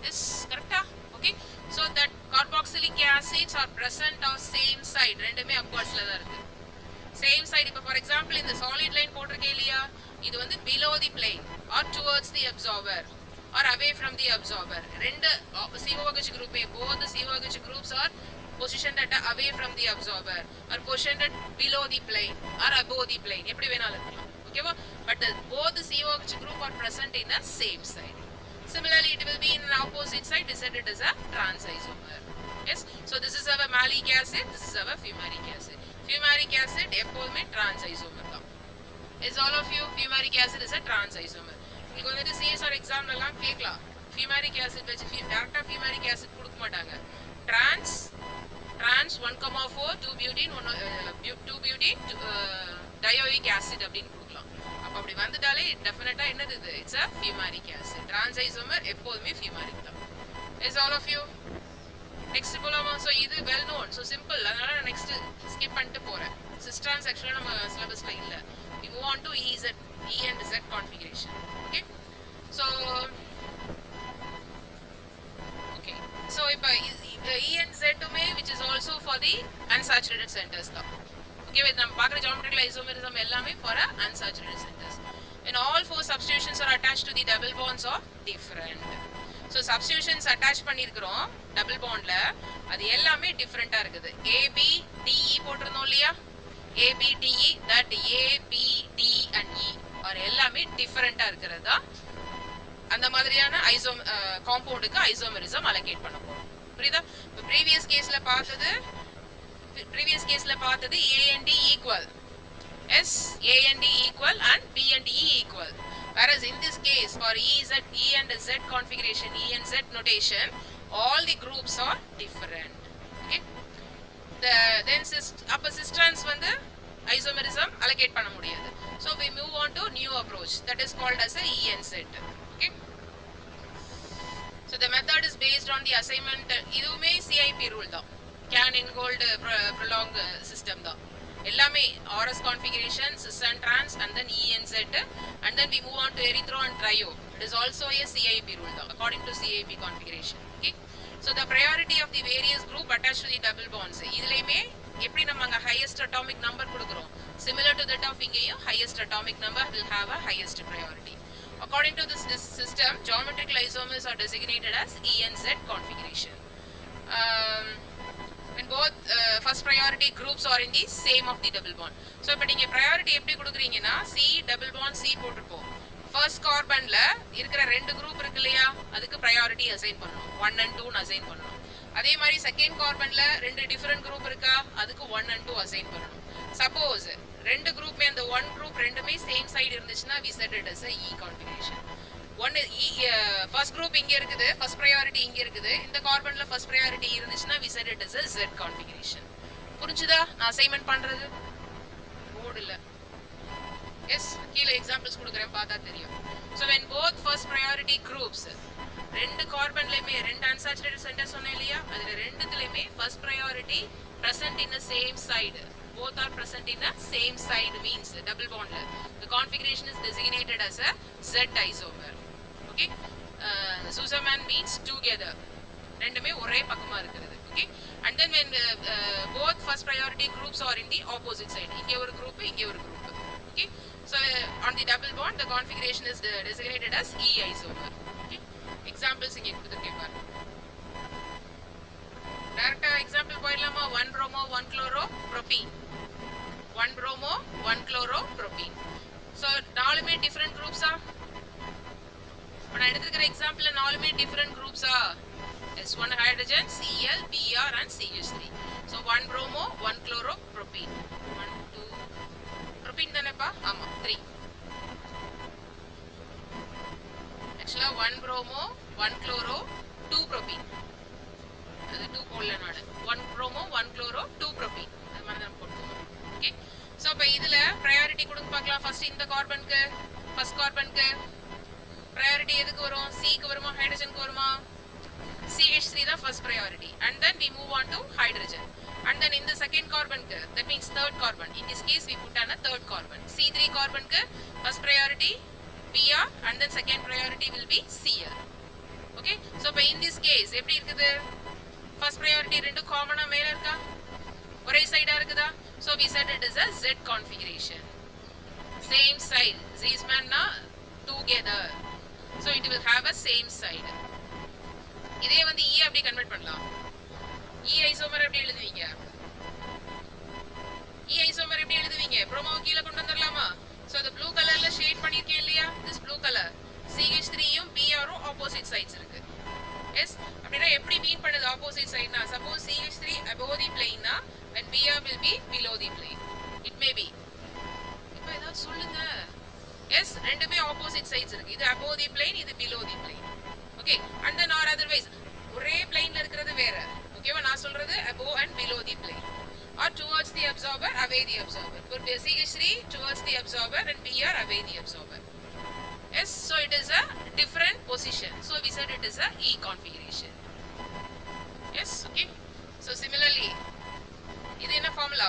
is correct okay so that carboxylic acids are present on same side ரெண்டுமே upwards ல தான் இருக்கு same side இப்ப for example இந்த solid line போட்டிருக்கே இல்லையா இது வந்து below the plane or towards the absorber or away from the absorber ரெண்டு COOH group both the COOH groups are positioned at away from the absorber or positioned at below the plane or above the plane எப்படி வேணாலும் இருக்கலாம் ஓகேவா but both the COOH group are present in the same side similarly it will be in an opposite side decided as a trans isomer yes so this is our malic acid this is our fumaric acid எப்போதுமே trans isomer தான் is all of you fumaric acid is a trans isomer உங்களுக்கு வந்துட்டு CSR exam எல்லாம் கேட்கலாம் fumaric acid வச்சு டைரக்டா fumaric acid கொடுக்க மாட்டாங்க trans 1,4 2 butene 2 butene dioic acid அப்படினு கொடுக்கலாம் அப்ப அப்படி வந்துட்டாலே டெஃபினட்டா என்னது இது it's a fumaric acid trans isomer எப்போதுமே fumaric தான் is all of you next போலாமா so இது well known so simple அதனால நான் next skip பண்ணிட்டு போறேன் சிஸ்டான் செக்ஷன்ல நம்ம சிலபஸ்ல இல்ல we move on to E and Z configuration okay so இப்போ E and Z May which is also for the unsaturated centers தான் okay with நம்ம பார்க்குற geometrical isomerism எல்லாமே for a unsaturated centers when all four substitutions are attached to the double bonds are different so substitutions attach பண்ணிருக்கோம் double bondல அது எல்லாமே டிஃபரண்டா இருக்குது AB DE போட்டுறோம் இல்லையா AB DE that A B D and E are எல்லாமே டிஃபரண்டா இருக்குறதா அந்த மாதிரியான காம்பவுண்டுக்கு isomerism allocate பண்ண போறோம் புரியுதா இப்போ previous கேஸ்ல பார்த்தது A and D equal yes A and D equal and B and E equal whereas in this case for E and Z configuration E and Z notation all the groups are different okay then upper cisterns வந்து isomerism allocate பண்ண முடியாது so we move on to new approach that is called as a E and Z okay so the method is based on the assignment இதுவுமே CIP rule தான் can ingold prolong system தான் எல்லாமே RS configuration cis and trans and then E and Z and then we move on to erythro and trio it is also a CIP rule தான் according to CIP configuration okay so the priority of the various group attached to the double bonds இதுலயுமே எப்படி நம்ம அங்க highest atomic number கொடுக்கிறோம் similar to that of இங்கேயும் highest atomic number will have a highest priority according to this system geometrical isomers are designated as E and Z configuration when both first priority groups are in the same of the double bond so இப்ப நீங்க priority எப்படி கொடுக்கறீங்கன்னா C double bond C போட்டுப்போம் first carbonல இருக்கிற ரெண்டு group இருக்கு இல்லையா அதுக்கு priority assign பண்ணனும் 1 and 2 னு assign பண்ணனும் அதே மாதிரி செகண்ட் கார்பன்ல ரெண்டு டிஃபரண்ட் குரூப் இருக்கா அதுக்கு 1 and 2 அசைன் பண்ணனும் சப்போஸ் ரெண்டு குரூப்மே அந்த ஒன் குரூப் ரெண்டுமே சேம் சைடு இருந்துச்சுனா we set it as a E configuration one first group இங்க இருக்குது first priority இங்க இருக்குது இந்த கார்பன்ல first priority இருந்துச்சுனா we set it as a Z configuration புரிஞ்சுதா நான் அசைன்மென்ட் பண்றது போர்டு இல்ல எஸ் கீழ எக்ஸாம்பிள்ஸ் கொடுக்கறேன் பார்த்தா தெரியும் so when both first priority groups ரெண்டு கார்பன்லயுமே ரெண்டு unsaturated centers சொன்னேன் இல்லையா அதுல ரெண்டுத்துலயுமே first priority present in the same side both are present in the same side means double bond the configuration is designated as a Z isomer okay Zusammen means together ரெண்டுமே ஒரே பக்கமா இருக்குது okay and then when both first priority groups are in the opposite side இங்க ஒரு group இங்க ஒரு group okay so on the double bond the configuration is designated as E isomer okay examples இங்க கொடுத்திருக்கேன் பாருங்க டைரக்டா எக்ஸாம்பிள் போயிடலாமா 1 bromo 1 chloro propene 1 bromo 1 chloro propene so நாலுமே different groups ஆ இப்ப நான் எடுத்துக்கிற எக்ஸாம்பிள்ல நாலுமே different groups ah S1 hydrogen Cl Br and CH3 so 1 bromo 1 chloro propene 1 2 propene தானேப்பா ஆமா 3 actually 1 bromo 1 chloro 2 propene அது 2 போடல நானு 1 bromo 1 chloro 2 propene அது மாதிரி தான் போட்டுக்கோங்க ஓகே சோ அப்ப இதுல priority கொடுங்க பார்க்கலாம் ஃபர்ஸ்ட் இந்த கார்பனுக்கு first கார்பனுக்கு priority எதுக்கு வரும்? C க்கு வருமா ஹைட்ரஜனுக்கு வருமா? CH3 தான் first priority and then we move on to hydrogen and then in the second carbon that means third carbon, in this case we put on a third carbon. C3 carbon first priority Br and then second priority will be Cl. Okay, so in this case எப்படி இருக்குது? first priority ரெண்டு காமனா மேல இருக்கா? ஒரே சைடா இருக்குதா? so we said it is a Z configuration, same side. These men na together, so it will have a same side. இதே வந்து E அப்படி கன்வர்ட் பண்ணலாம். E ஐசோமர் எப்படி எழுதுவீங்க? E ஐசோமர் எப்படி எழுதுவீங்க? ப்ரோமோ கீழ கொண்டு வந்துடலாமா? so the blue கலர்ல ஷேட் பண்ணிருக்கேன் இல்லையா? this blue color CH3 யும் Br ம் ஆப்போசிட் சைட்ஸ் இருக்கு. எஸ், அப்படினா எப்படி மீன் பண்ணுது opposite சைடுனா? suppose CH3 above the plane na when Br will be below the plane. it may be. இப்போ ஏதாவது சொல்லுங்க. எஸ், ரெண்டுமே ஆப்போசிட் சைட்ஸ் இருக்கு. இது above the plane, இது below the plane. okay, and then or otherwise ஒரே பிளேன்ல இருக்கிறது வேற. ஓகேவா? நான் சொல்றது above and below the plane or towards the absorber, away the absorber. for CH3 towards the absorber and Br away the absorber. yes, so it is a different position, so we said it is a E configuration. yes, okay, so similarly இது என்ன formula?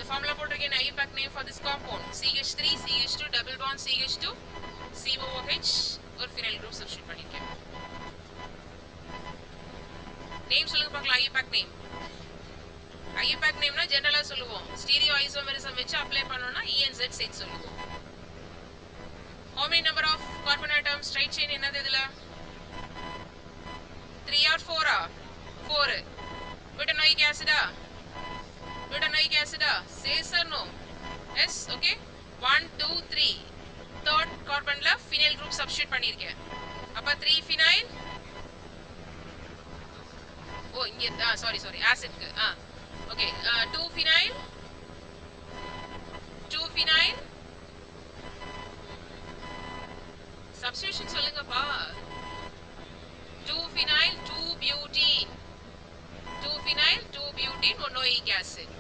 the formula போட்டிருக்கேன் IUPAC name for this compound CH3 CH2 double bond CH2 COOH ஒரு phenyl group substitute பண்ணிருக்கேன். Name சொல்லுங்க பார்க்கலாம். IUPAC name. IUPAC நேம்னா ஜெனரலா சொல்லுவோம். Stereo isomerism வச்சு அப்ளை பண்ணோம்னா E and Z சேர்த்து சொல்லுவோம். how many number of carbon atoms straight chain என்னது இதுல? 3 or 4 ah? 4. butanoic acid ah? butanoic acid ah? says or no? yes, okay, 1 2 3 third carbonல phenyl group substitute பண்ணிருக்கேன். அப்ப 3 phenyl. ஓ இங்க சாரி ஆசிட்க்கு. ஓகே, 2 phenyl 2 phenyl சப்ஸ்டிடியூஷன் சொல்லுங்கப்பா. 2 phenyl 2 butene 2 phenyl 2 butene one oic acid.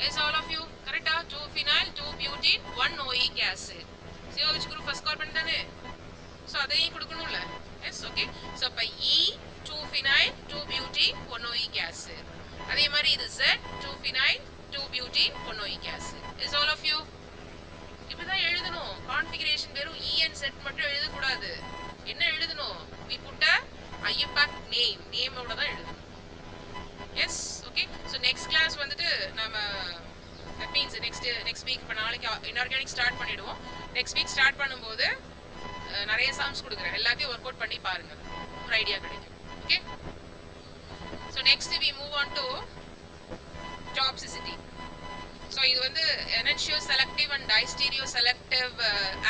yes, all of you correct ah? 2 phenyl 2 butene one oic acid. COH group first carbon தானே, so அதையும் கொடுக்கணும்ல. yes, okay, so அப்ப E 2 phenyl 2 butene one oic acid. அதே மாதிரி இது Z 2 phenyl 2 butene one oic acid. is all of you? இப்படிதான் எழுதணும். Configuration வெறும் E and Z மட்டும் எழுத கூடாது. என்ன எழுதணும்? we put a IUPAC name, நேமோட தான் எழுதணும். yes, okay, so next class வந்துட்டு நாம that means next week இப்ப நாளைக்கு inorganic ஸ்டார்ட் பண்ணிடுவோம். next week ஸ்டார்ட் பண்ணும்போது நிறைய சம்ஸ் கொடுக்குறேன். எல்லாத்தையும் ஒர்க் அவுட் பண்ணி பாருங்க, ஒரு ஐடியா கிடைக்கும். okay, so next we move on to toxicity. so இது வந்து enantioselective selective and distereoselective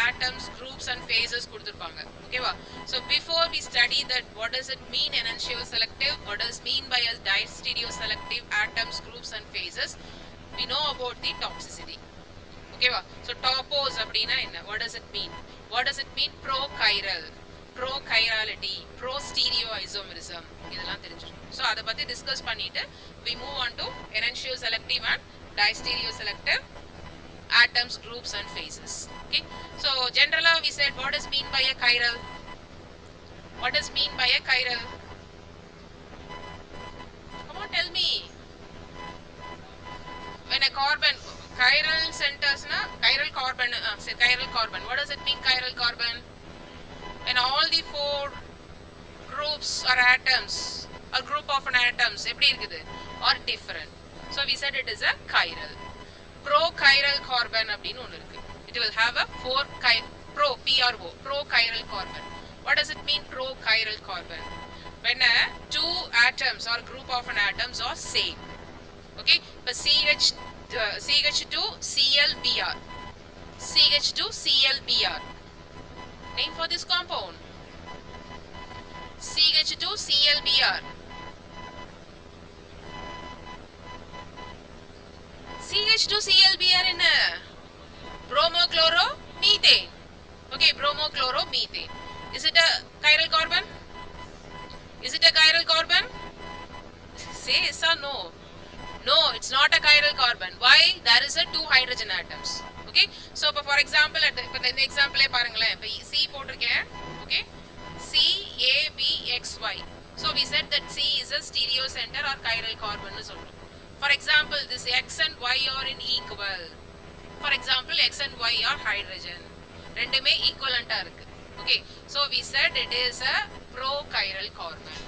atoms, groups and phases கொடுத்திருப்பாங்க. ஓகேவா? so before we study that what does it mean enantioselective, what does mean by a distereoselective atoms, groups and phases, we know about the toxicity. ஓகேவா? so topos அப்படினா என்ன? what does it mean? what does it mean? prochiral, prochirality, prostereoisomerism, இதெல்லாம் தெரிஞ்சிருக்கும். so அத பத்தி discuss பண்ணிட்டு we move on to enantioselective and distereoselective atoms, groups and phases. okay, so generally we said what does mean by a chiral? what does mean by a chiral? come on, tell me. when a carbon chiral centers na chiral carbon say chiral carbon, what does it mean chiral carbon? when all the four groups or atoms or group of an atoms எப்படி இருக்குது or different, so we said it is a chiral. prochiral carbon அப்படினு ஒன்னு இருக்கு. it will have a four pro prochiral carbon. what does it mean prochiral carbon? when two atoms or group of an atoms are same. okay, but CH2 ClBr, CH2 ClBr, name for this compound CH2 ClBr. CH2 ClBr என்ன? bromochloromethane. okay, bromochloromethane. is it a chiral carbon? is it a chiral carbon? say yes or no. No, it's not a chiral carbon. Why? There is a two hydrogen atoms. okay. So for example இப்ப இந்த எக்ஸாம்பிளே பாருங்களேன். இப்ப C போட்டிருக்கேன். okay, CABXY. so we said that C is a stereo center or chiral carbon னு சொல்றோம். for example this X and Y are in equal. for example X and Y are hydrogen. ரெண்டுமே ஈக்குவலண்டா இருக்கு. okay, so we said it is a pro-chiral carbon.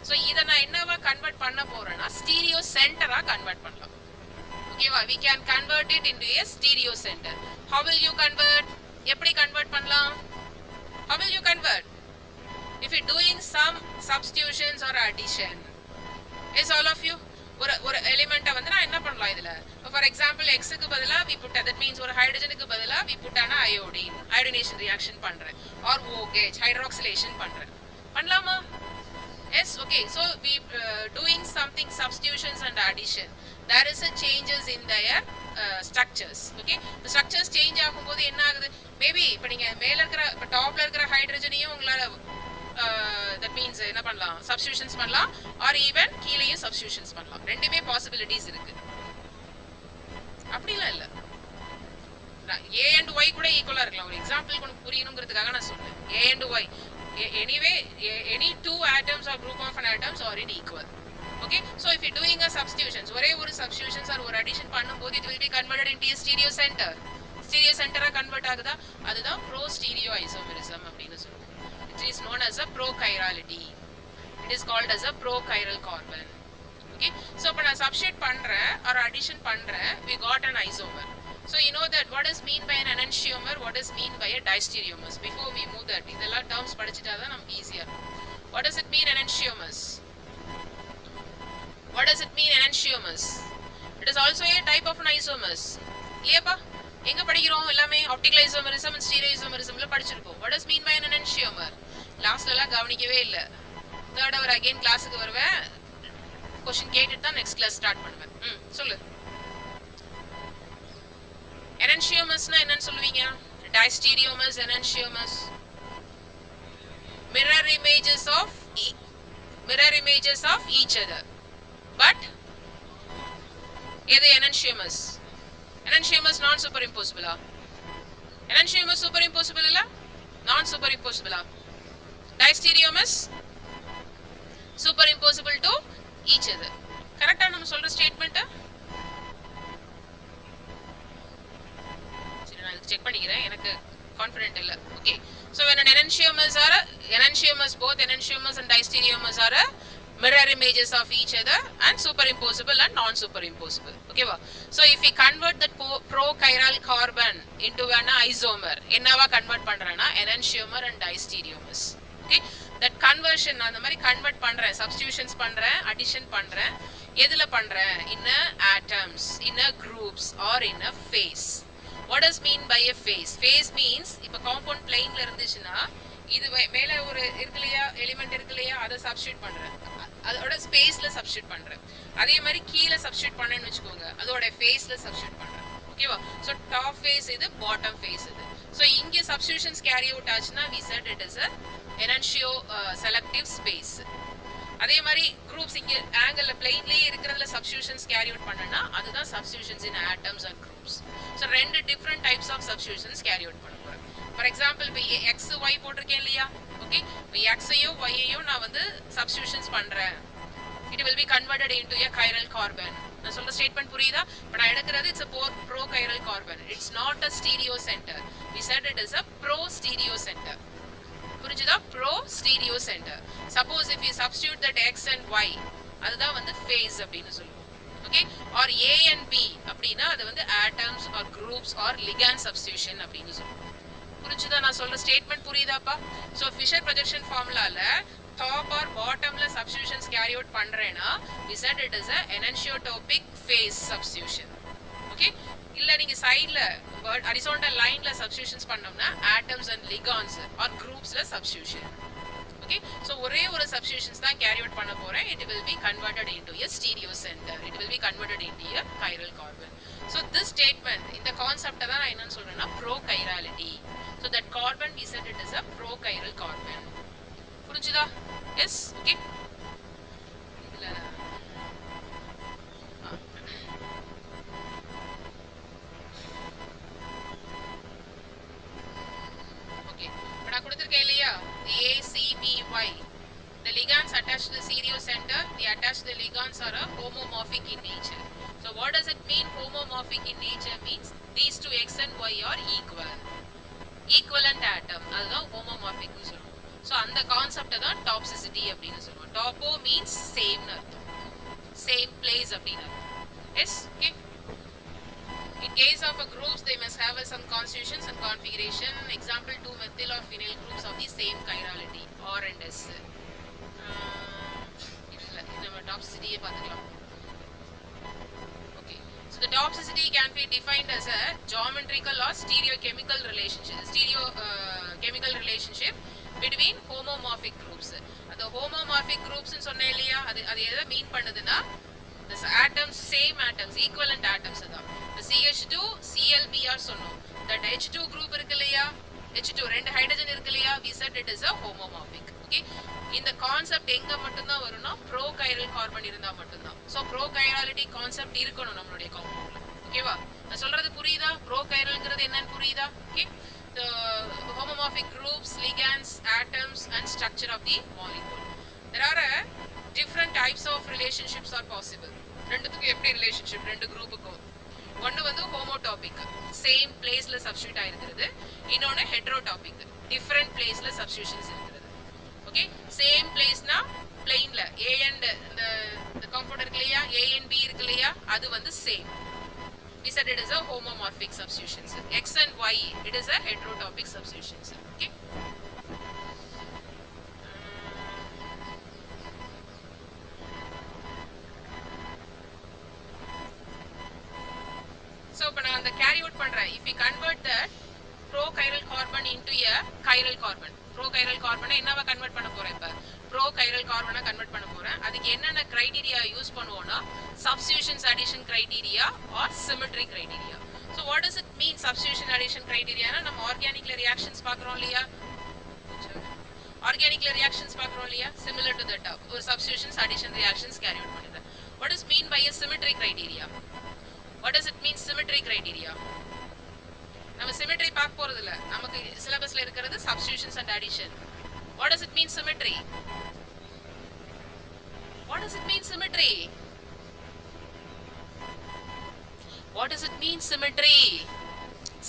so இத நான் என்னவா convert பண்ண போறேன்னா stereo சென்டரா convert பண்ணலாம். ஓகேவா, we can convert it into a stereo center. how will you convert? எப்படி கன்வர்ட் பண்ணலாம்? how will you convert? if you doing some substitutions or addition. is all of you ஒரு எலிமெண்ட்டை வந்து நான் என்ன பண்ணலாம் இதுல? for example x க்கு பதிலா we put, that means ஒரு ஹைட்ரஜனுக்கு பதிலா we put an iodine, iodination reaction பண்றேன், or OH hydroxylation பண்றேன். பண்ணலாமா? yes, okay. so we doing something substitutions and addition. there is a changes in their structures. okay, the structures change ஆகும்போது என்ன ஆகுது? maybe இப்ப நீங்க மேல இருக்கிற இப்ப டாப்ல இருக்கிற ஹைட்ரஜனையும் உங்களால that means என்ன பண்ணலாம்? substitutions பண்ணலாம், or even கீழேயும் substitutions பண்ணலாம். ரெண்டுமே possibilities இருக்கு. அப்படிலாம் இல்ல, a and y கூட ஈக்குவலா இருக்கலாம். ஒரு எக்ஸாம்பிள் உங்களுக்கு புரியணும்ங்கிறதுக்காக நான் சொன்னேன். a and y anyway any two atoms or group of an atoms are in equal. okay, so if you doing a substitutions, ஒரே ஒரு substitutions or ஒரு addition பண்ணும்போது it will be converted into a stereo center. stereo center convert ஆகுதா? அதுதான் pro stereo isomerism அப்படினு சொல்றோம். it is known as a pro-chirality. it is called as a pro-chiral carbon. okay, so இப்ப நான் substitute பண்றேன் or addition பண்றேன், we got an isomer. so you know that what is mean by an enantiomer, what is mean by a distereomers. before we move that, இதெல்லாம் terms படிச்சிட்டா தான் நமக்கு ஈஸியா இருக்கும். what does it mean enantiomers? what does it mean enantiomers? it is also a type of an isomers. இல்லையாப்பா? எங்க படிக்கிறோம்? எல்லாமே optical isomerism and stereo ஐசோமரிசம்ல படிச்சிருக்கோம். what does mean by an enantiomer? லாஸ்ட்ல எல்லாம் கவனிக்கவே இல்ல. தேர்ட் அவர் அகைன் கிளாஸுக்கு வருவேன், क्वेश्चन கேட்டுட்டு தான் நெக்ஸ்ட் கிளாஸ் ஸ்டார்ட் பண்ணுவேன். சொல்லு. enantiomers-னா என்னன்னு சொல்லுவீங்க? distereomers, enantiomers, mirror images of each other. but எது enantiomers? enantiomers non superimposable. enantiomers superimposable இல்ல, non superimposable. distereomers superimposable to each other. கரெக்ட்டா நம்ம சொல்ற ஸ்டேட்மென்ட்? சரி, நான் செக் பண்ணிக்கிறேன், எனக்கு கான்ஃபிடென்ட் இல்ல. Okay, so when enantiomers both enantiomers and distereomers are mirror images of each other and superimposable and non superimposable. okay va? so if we convert that pro-chiral carbon into an isomer, என்னவா convert பண்றேன்னா enantiomer and distereomers. okay, that conversion நான் அந்த மாதிரி convert பண்றேன், substitutions பண்றேன், addition பண்றேன். எதுல பண்றேன்? in a atoms, in a groups, or in a phase. what does mean by a phase? phase means இப்ப compound planeல இருந்துச்சுன்னா இது மேல ஒரு இருக்குலையா எலிமெண்ட் இருக்குலையா, அதை சப்ஸ்டிட்யூட் பண்றேன், அதோட ஸ்பேஸ்ல சப்ஸ்டிட்யூட் பண்றேன். அதே மாதிரி கீழே சப்ஸ்டிட்யூட் பண்ணேன்னு வெச்சுக்கோங்க, அதோட ஃபேஸ்ல சப்ஸ்டிட்யூட் பண்றேன். ஓகேவா? சோ டாப் ஃபேஸ் இது, பாட்டம் ஃபேஸ் இது. சோ இங்க சப்ஸ்டிட்யூஷன்ஸ் கேரி அவுட் ஆச்சுனா we said it is a enantio selective space. அதே மாதிரி groups இங்க ஆங்கிள்ல பிளேன்லயே இருக்குறதுல சப்ஸ்டிட்யூஷன்ஸ் கேரி அவுட் பண்ணனா அதுதான் substitutions in atoms and groups. So ரெண்டு different types of substitutions carry out பண்ண போறேன். For example, இப்போ x y போட்டிருக்கேன் இல்லையா? ஓகே, இப்போ x ஐயோ y ஐயோ நான் வந்து சப்ஸ்டிட்யூஷன்ஸ் பண்றேன். it will be converted into a chiral carbon. நான் சொல்ற ஸ்டேட்மென்ட் புரியுதா? இப்போ நான் எடுக்கிறது it's a pro-chiral carbon. it's not a stereo center. we said it is a pro-stereo center. புரிஞ்சுதா? pro-stereo center. suppose if you substitute that x and y, அதுதான் வந்து phase அப்படினு சொல்லுவோம். okay, or a and b அப்படினா அது வந்து atoms or groups or ligand substitution அப்படினு சொல்லுவோம். புரிஞ்சுதா? நான் சொல்ற ஸ்டேட்மென்ட் புரியுதாப்பா? சோ ஃபிஷர் ப்ரொஜெக்ஷன் ஃபார்முலால டாப் ஆர் பாட்டம்ல சப்ஸ்டிட்யூஷன்ஸ் கேரி அவுட் பண்றேனா we said it is a enantiotopic phase substitution. Okay, இல்ல நீங்க சைடுல ஹரிசாண்டல் லைன்ல சப்ஸ்டிட்யூஷன்ஸ் பண்ணோம்னா atoms and ligands or groupsல substitution. Okay, so ஒரே ஒரு சப்ஸ்டிட்யூஷன்ஸ் தான் கேரி அவுட் பண்ண போறேன். it will be converted into a stereo center. it will be converted into a chiral carbon. so this statement, இந்த கான்செப்ட தான் நான் என்னன்னு சொல்றேன்னா pro-chirality. so that carbon we said it is a pro-chiral carbon. புரிஞ்சுதா? yes, okay. இல்ல attached to the stereocenter, they attach the ligands are homomorphic in nature. So what does it mean homomorphic in nature means these two X and Y are equal. Equivalent atom, அதுதான் homomorphic னு சொல்லுவோம். So அந்த concept தான் டாப்சிசிட்டி அப்படினு சொல்லுவோம். டாப்போ means same னு அர்த்தம். Same place அப்படினு அர்த்தம். Yes, okay. In case of a groups, they must have some constitutions and configuration. Example, 2 methyl or phenyl groups of the same chirality, R and S. Toxicity. Okay. So the toxicity can be defined as a geometrical or stereochemical relationship. Chemical relationship between homomorphic groups. The homomorphic groups in சொன்னே இல்லையா அது எதை மீன் பண்ணுதுன்னா the atoms same atoms equivalent atoms தான். The CH2 ClBr சொன்னோம். That H2 group இருக்கு இல்லையா H2 ரெண்டு ஹைட்ரஜன் இருக்கு இல்லையா we said it is a homomorphic. Okay. இந்த கான்செப்ட் எங்க மட்டும் தான் வரும்னா ப்ரோகைரல் கார்பன் இருந்தா மட்டும் தான். சோ ப்ரோகைரலிட்டி கான்செப்ட் இருக்கணும் நம்மளுடைய காம்பவுண்ட்ல. ஓகேவா? நான் சொல்றது புரியுதா? ப்ரோகைரல்ங்கிறது என்னன்னு புரியுதா? Okay. The homomorphic groups, ligands, atoms and structure of the molecule. There are different types of relationships are possible. ரெண்டுத்துக்கு எப்படி ரிலேஷன்ஷிப் ரெண்டு குரூப்புக்கும் ஒன்னு வந்து ஹோமோடாபிக் சேம் பிளேஸ்ல சப்ஸ்டிட்யூட் ஆயிருக்கிறது இன்னொன்னு ஹெட்ரோடாபிக் டிஃபரண்ட் பிளேஸ்ல சப்ஸ்டிட்யூஷன்ஸ் இருக்குது ஓகே சேம் பிளேஸ்னா பிளெயின்ல A and the compound இருக்கு இல்லையா A and B இருக்கு இல்லையா அது வந்து same we said it is a homomorphic substitutions X and Y it is a heterotopic substitutions okay so இப்ப நான் அந்த carry out பண்றேன் if we convert that prochiral carbon into a chiral carbon prochiral carbon என்னவா convert பண்ண போறேன் இப்ப prochiral carbon convert பண்ண போறேன் அதுக்கு என்னென்ன criteria யூஸ் பண்ணுவோம்னா substitutions addition criteria or symmetry criteria so what does it mean substitution addition criteria னா நம்ம organically reactions பார்க்கறோம் இல்லையா organically reactions பார்க்கறோம் இல்லையா similar to that ஒரு substitutions addition reactions carry out பண்ணுது what is mean by a symmetry criteria what does it mean symmetry criteria நம்ம symmetry பார்க்க போறது இல்ல நமக்கு சிலபஸ்ல இருக்குது substitutions and addition what does it mean symmetry what does it mean symmetry what does it mean symmetry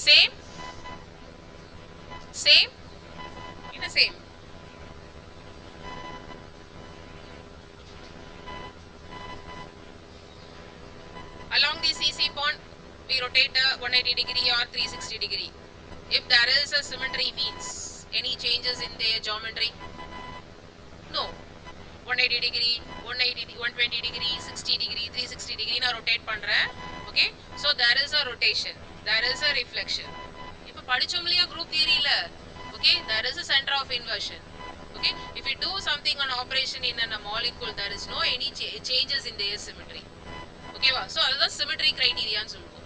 same same in the same along the CC bond we rotate 180 degree or 360 degree if there is a symmetry means any changes in the geometry no 180 degree 120 degree 60 degree 360 degree na rotate பண்றேன் okay so there is a rotation there is a reflection இப்ப படிச்சோம் இல்லையா group theory ல okay there is a center of inversion okay if you do something on operation in a molecule there is no any changes in their symmetry okay va so அதுதான் symmetry criteria ன்னு சொல்லுவோம்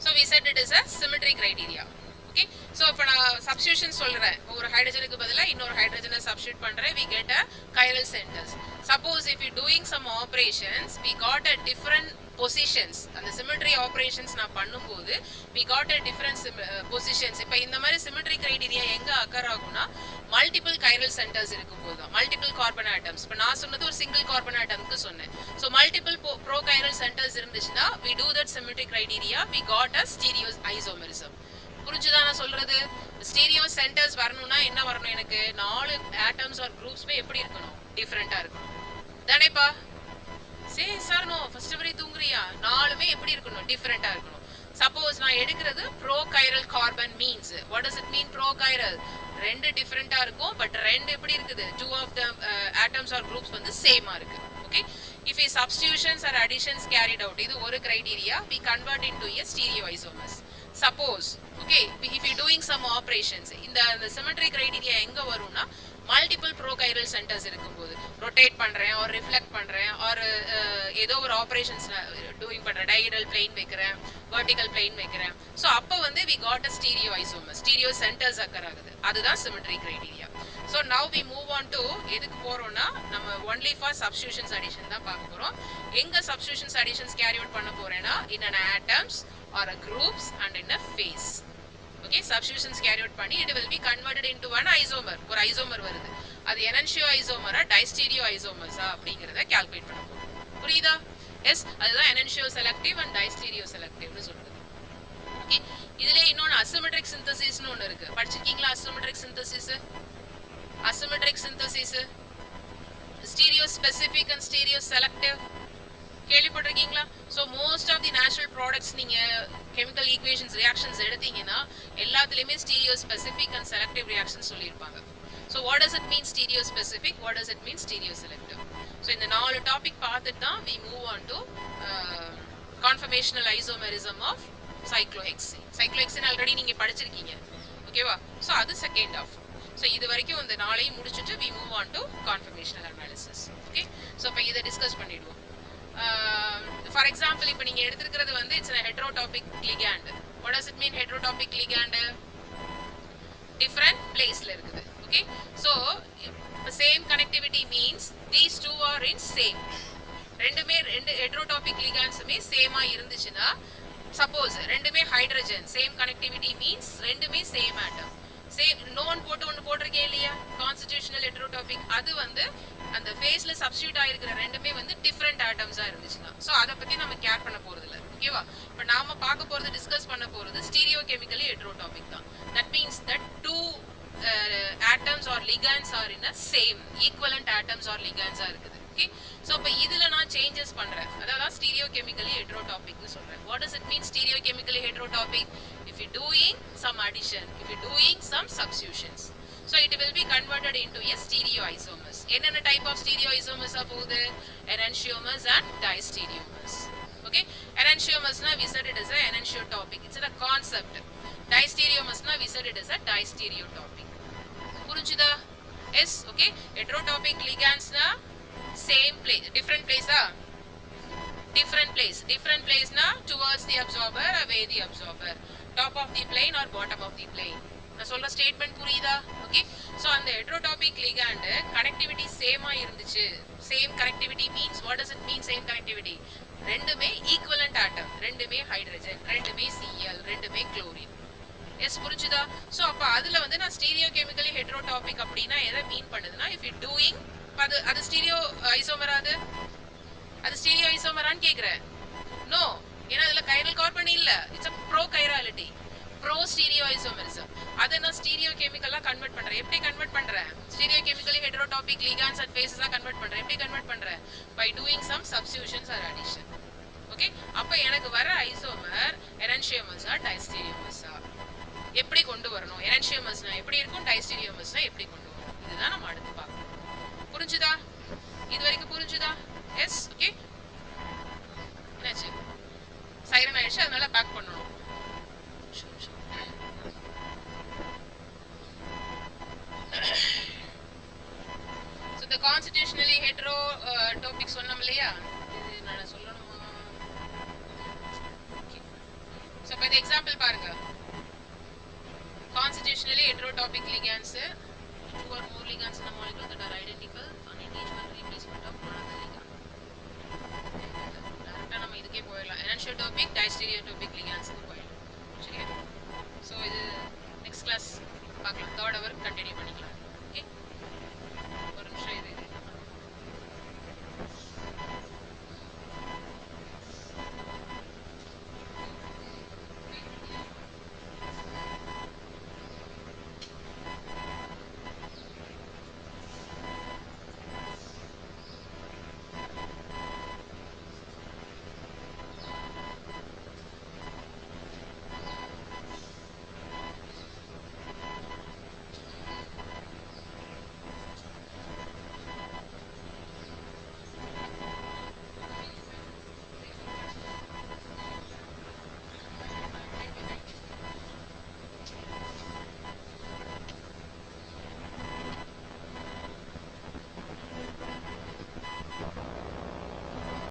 so we said it is a symmetry criteria okay so இப்ப நான் substitution சொல்றேன் ஒரு ஹைட்ரஜனுக்கு பதிலா இன்னொரு ஹைட்ரஜனை substitute பண்றேன் we get a chiral centers suppose if you doing some operations we got a different positions அந்த symmetry operations நான் பண்ணும்போது we got a different positions இப்ப இந்த மாதிரி symmetry criteria எங்க occur ஆகும்னா multiple chiral centers இருக்கும்போது multiple carbon atoms இப்ப நான் சொன்னது ஒரு single carbon atomக்கு சொன்னேன் so multiple prochiral centers இருந்துச்சுனா we do that symmetry criteria we got a stereo isomerism புரிஞ்சுதா நான் சொல்றது ஸ்டீரியோ சென்டர்ஸ் வரணும்னா என்ன வரணும் எனக்கு நாலு ஆட்டம்ஸ் ஆர் குரூப்ஸ்மே எப்படி இருக்கணும் டிஃபரெண்டா இருக்கணும் தானேப்பா சரி சார் நோ ஃபர்ஸ்ட் வரை தூங்குறியா நாலுமே எப்படி இருக்கணும் டிஃபரெண்டா இருக்கணும் சப்போஸ் நான் எடுக்கிறது prochiral carbon means what does it mean prochiral ரெண்டு டிஃபரெண்டா இருக்கும் பட் ரெண்டு எப்படி இருக்குது two of the atoms or groups வந்து சேமா இருக்கு okay if a substitutions or additions carried out இது ஒரு criteria we convert into a stereoisomers suppose okay if you doing some operations இந்த symmetry criteria எங்க வரும்னா multiple prochiral centers இருக்கும்போது rotate பண்றேன் or reflect பண்றேன் or ஏதோ ஒரு operations doing பண்றேன் diagonal plane வைக்கிறேன் vertical plane வைக்கிறேன் so அப்ப வந்து we got a stereoisomers stereo centers occur ஆகுது அதுதான் symmetry criteria so now we move on to எதுக்கு போறோம்னா நம்ம only for substitutions addition தான் பார்க்க போறோம் எங்க substitutions additions carry out பண்ண போறேன்னா in an atoms or a groups and in a phase Okay, substitutions carry out பண்ணி it will be converted into one isomer. ஒரு isomer வருது. அது enantiomer isomera distereomer isomers அப்படிங்கறத கால்குலேட் பண்ண போறோம். புரியுதா? எஸ், அதுதான் enantiomer selective and distereomer selective னு சொல்றது. ஓகே, இதுல இன்னொரு asymmetric synthesis னு ஒன்னு இருக்கு. படிச்சிருக்கீங்களா asymmetric synthesis? Asymmetric synthesis, stereospecific and stereoselective. கேள்விப்பட்டிருக்கீங்களா? So most of the natural products நீங்க chemical equations reactions எடுத்தீங்கன்னா எல்லாத்துலயுமே stereospecific and selective reactions சொல்லிருப்பாங்க. So what does it mean stereospecific? What does it mean stereoselective? So இந்த நாலு topic பார்த்துட்டு தான் we move on to conformational isomerism of cyclohexane. Cyclohexane already நீங்க படிச்சிருக்கீங்க. ஓகேவா? So அது செகண்ட் ஆஃப். So இது வரைக்கும் இந்த நாளையும் முடிச்சிட்டு we move on to conformational analysis. Okay? So இப்போ இதை டிஸ்கஸ் பண்ணிடுவோம். For example, இப்போ நீங்க எடுத்துக்கிறது வந்து it's a heterotopic ligand. What does it mean heterotopic ligand? Different placeல இருக்குது. Okay? So same connectivity means these two are in same. ரெண்டு heterotopic ligandsமே சேமா இருந்துச்சுன்னா suppose ரெண்டுமே hydrogen same connectivity means ரெண்டுமே same atom. சேம் நோன் போட்டு ஒன்னு போட்டிருக்கே இல்லையா constitutional ஹெட்ரோடாபிக் அது வந்து அந்த ஃபேஸ்ல சப்ஸ்டிட்யூட் ஆயிருக்கிற ரெண்டுமே வந்து டிஃபரண்ட் ஆட்டம்ஸா இருந்துச்சுன்னா சோ அத பத்தி நம்ம கேர் பண்ண போறது இல்ல ஓகேவா இப்போ நாம பார்க்க போறது டிஸ்கஸ் பண்ண போறது ஸ்டீரியோ கெமிக்கலி ஹெட்ரோடாபிக் தான் that means that two atoms or ligands are in a same equivalent atoms or ligands இருக்குது okay so அப்ப இதுல நான் changes பண்றேன் அதாவது stereochemically heterotopic னு சொல்றேன் what does it mean stereochemically heterotopic if you doing some addition if you doing some substitutions so it will be converted into a stereoisomers என்னென்ன type of stereoisomers போகுது enantiomers and diastereomers okay enantiomers na we said it is a enantiotopic it's a concept diastereomers na we said it is a diastereotopic புரிஞ்சுதா yes okay heterotopic ligands na same place different place different place na towards the absorber away the absorber top of the plane or bottom of the plane நான் சொல்ற statement புரியுதா okay so அந்த heterotopic ligand connectivity சேமா இருந்துச்சு same connectivity means what does it mean same connectivity ரெண்டுமே equivalent atom ரெண்டுமே hydrogen ரெண்டுமே Cl ரெண்டுமே chlorine எஸ் புரிஞ்சுதா சோ அப்ப அதுல வந்து நான் stereochemically heterotopic அப்படினா எதை மீன் பண்ணுதுன்னா if you doing அது ஸ்டீரியோ ஐசோமர் அது ஸ்டீரியோ ஐசோமரான்னு கேக்குறேன் நோ ஏன்னா அதுல கைரல் கார்பன் இல்ல it's a pro chirality pro stereo isomerism அத நான் ஸ்டீரியோ கெமிக்கலா கன்வர்ட் பண்றேன் எப்படி கன்வர்ட் பண்றேன் stereo chemically heterotopic ligands and phases convert பண்றேன் எப்படி கன்வர்ட் பண்றேன் by doing some substitutions or addition okay அப்ப எனக்கு வர ஐசோமர் enantiomers ஆ diastereomers ஆ எப்படி கொண்டு வரணும் enantiomersனா எப்படி இருக்கும் diastereomersனா எப்படி கொண்டு வரணும் இதுதான் நம்ம அடுத்து பார்ப்போம் புரிஞ்சுதா இது வரைக்கும் புரிஞ்சுதா எஸ் ஓகே என்னாச்சு சைரன் ஆயிடுச்சு அதனால பேக் பண்ணணும் so the constitutionally heterotopic சொன்னோம் இல்லையா இது நான் சொல்லணுமா ஓகே சோ இப்போ இந்த எக்ஸாம்பிள் பாருங்க constitutionally heterotopic ligands two or more ligands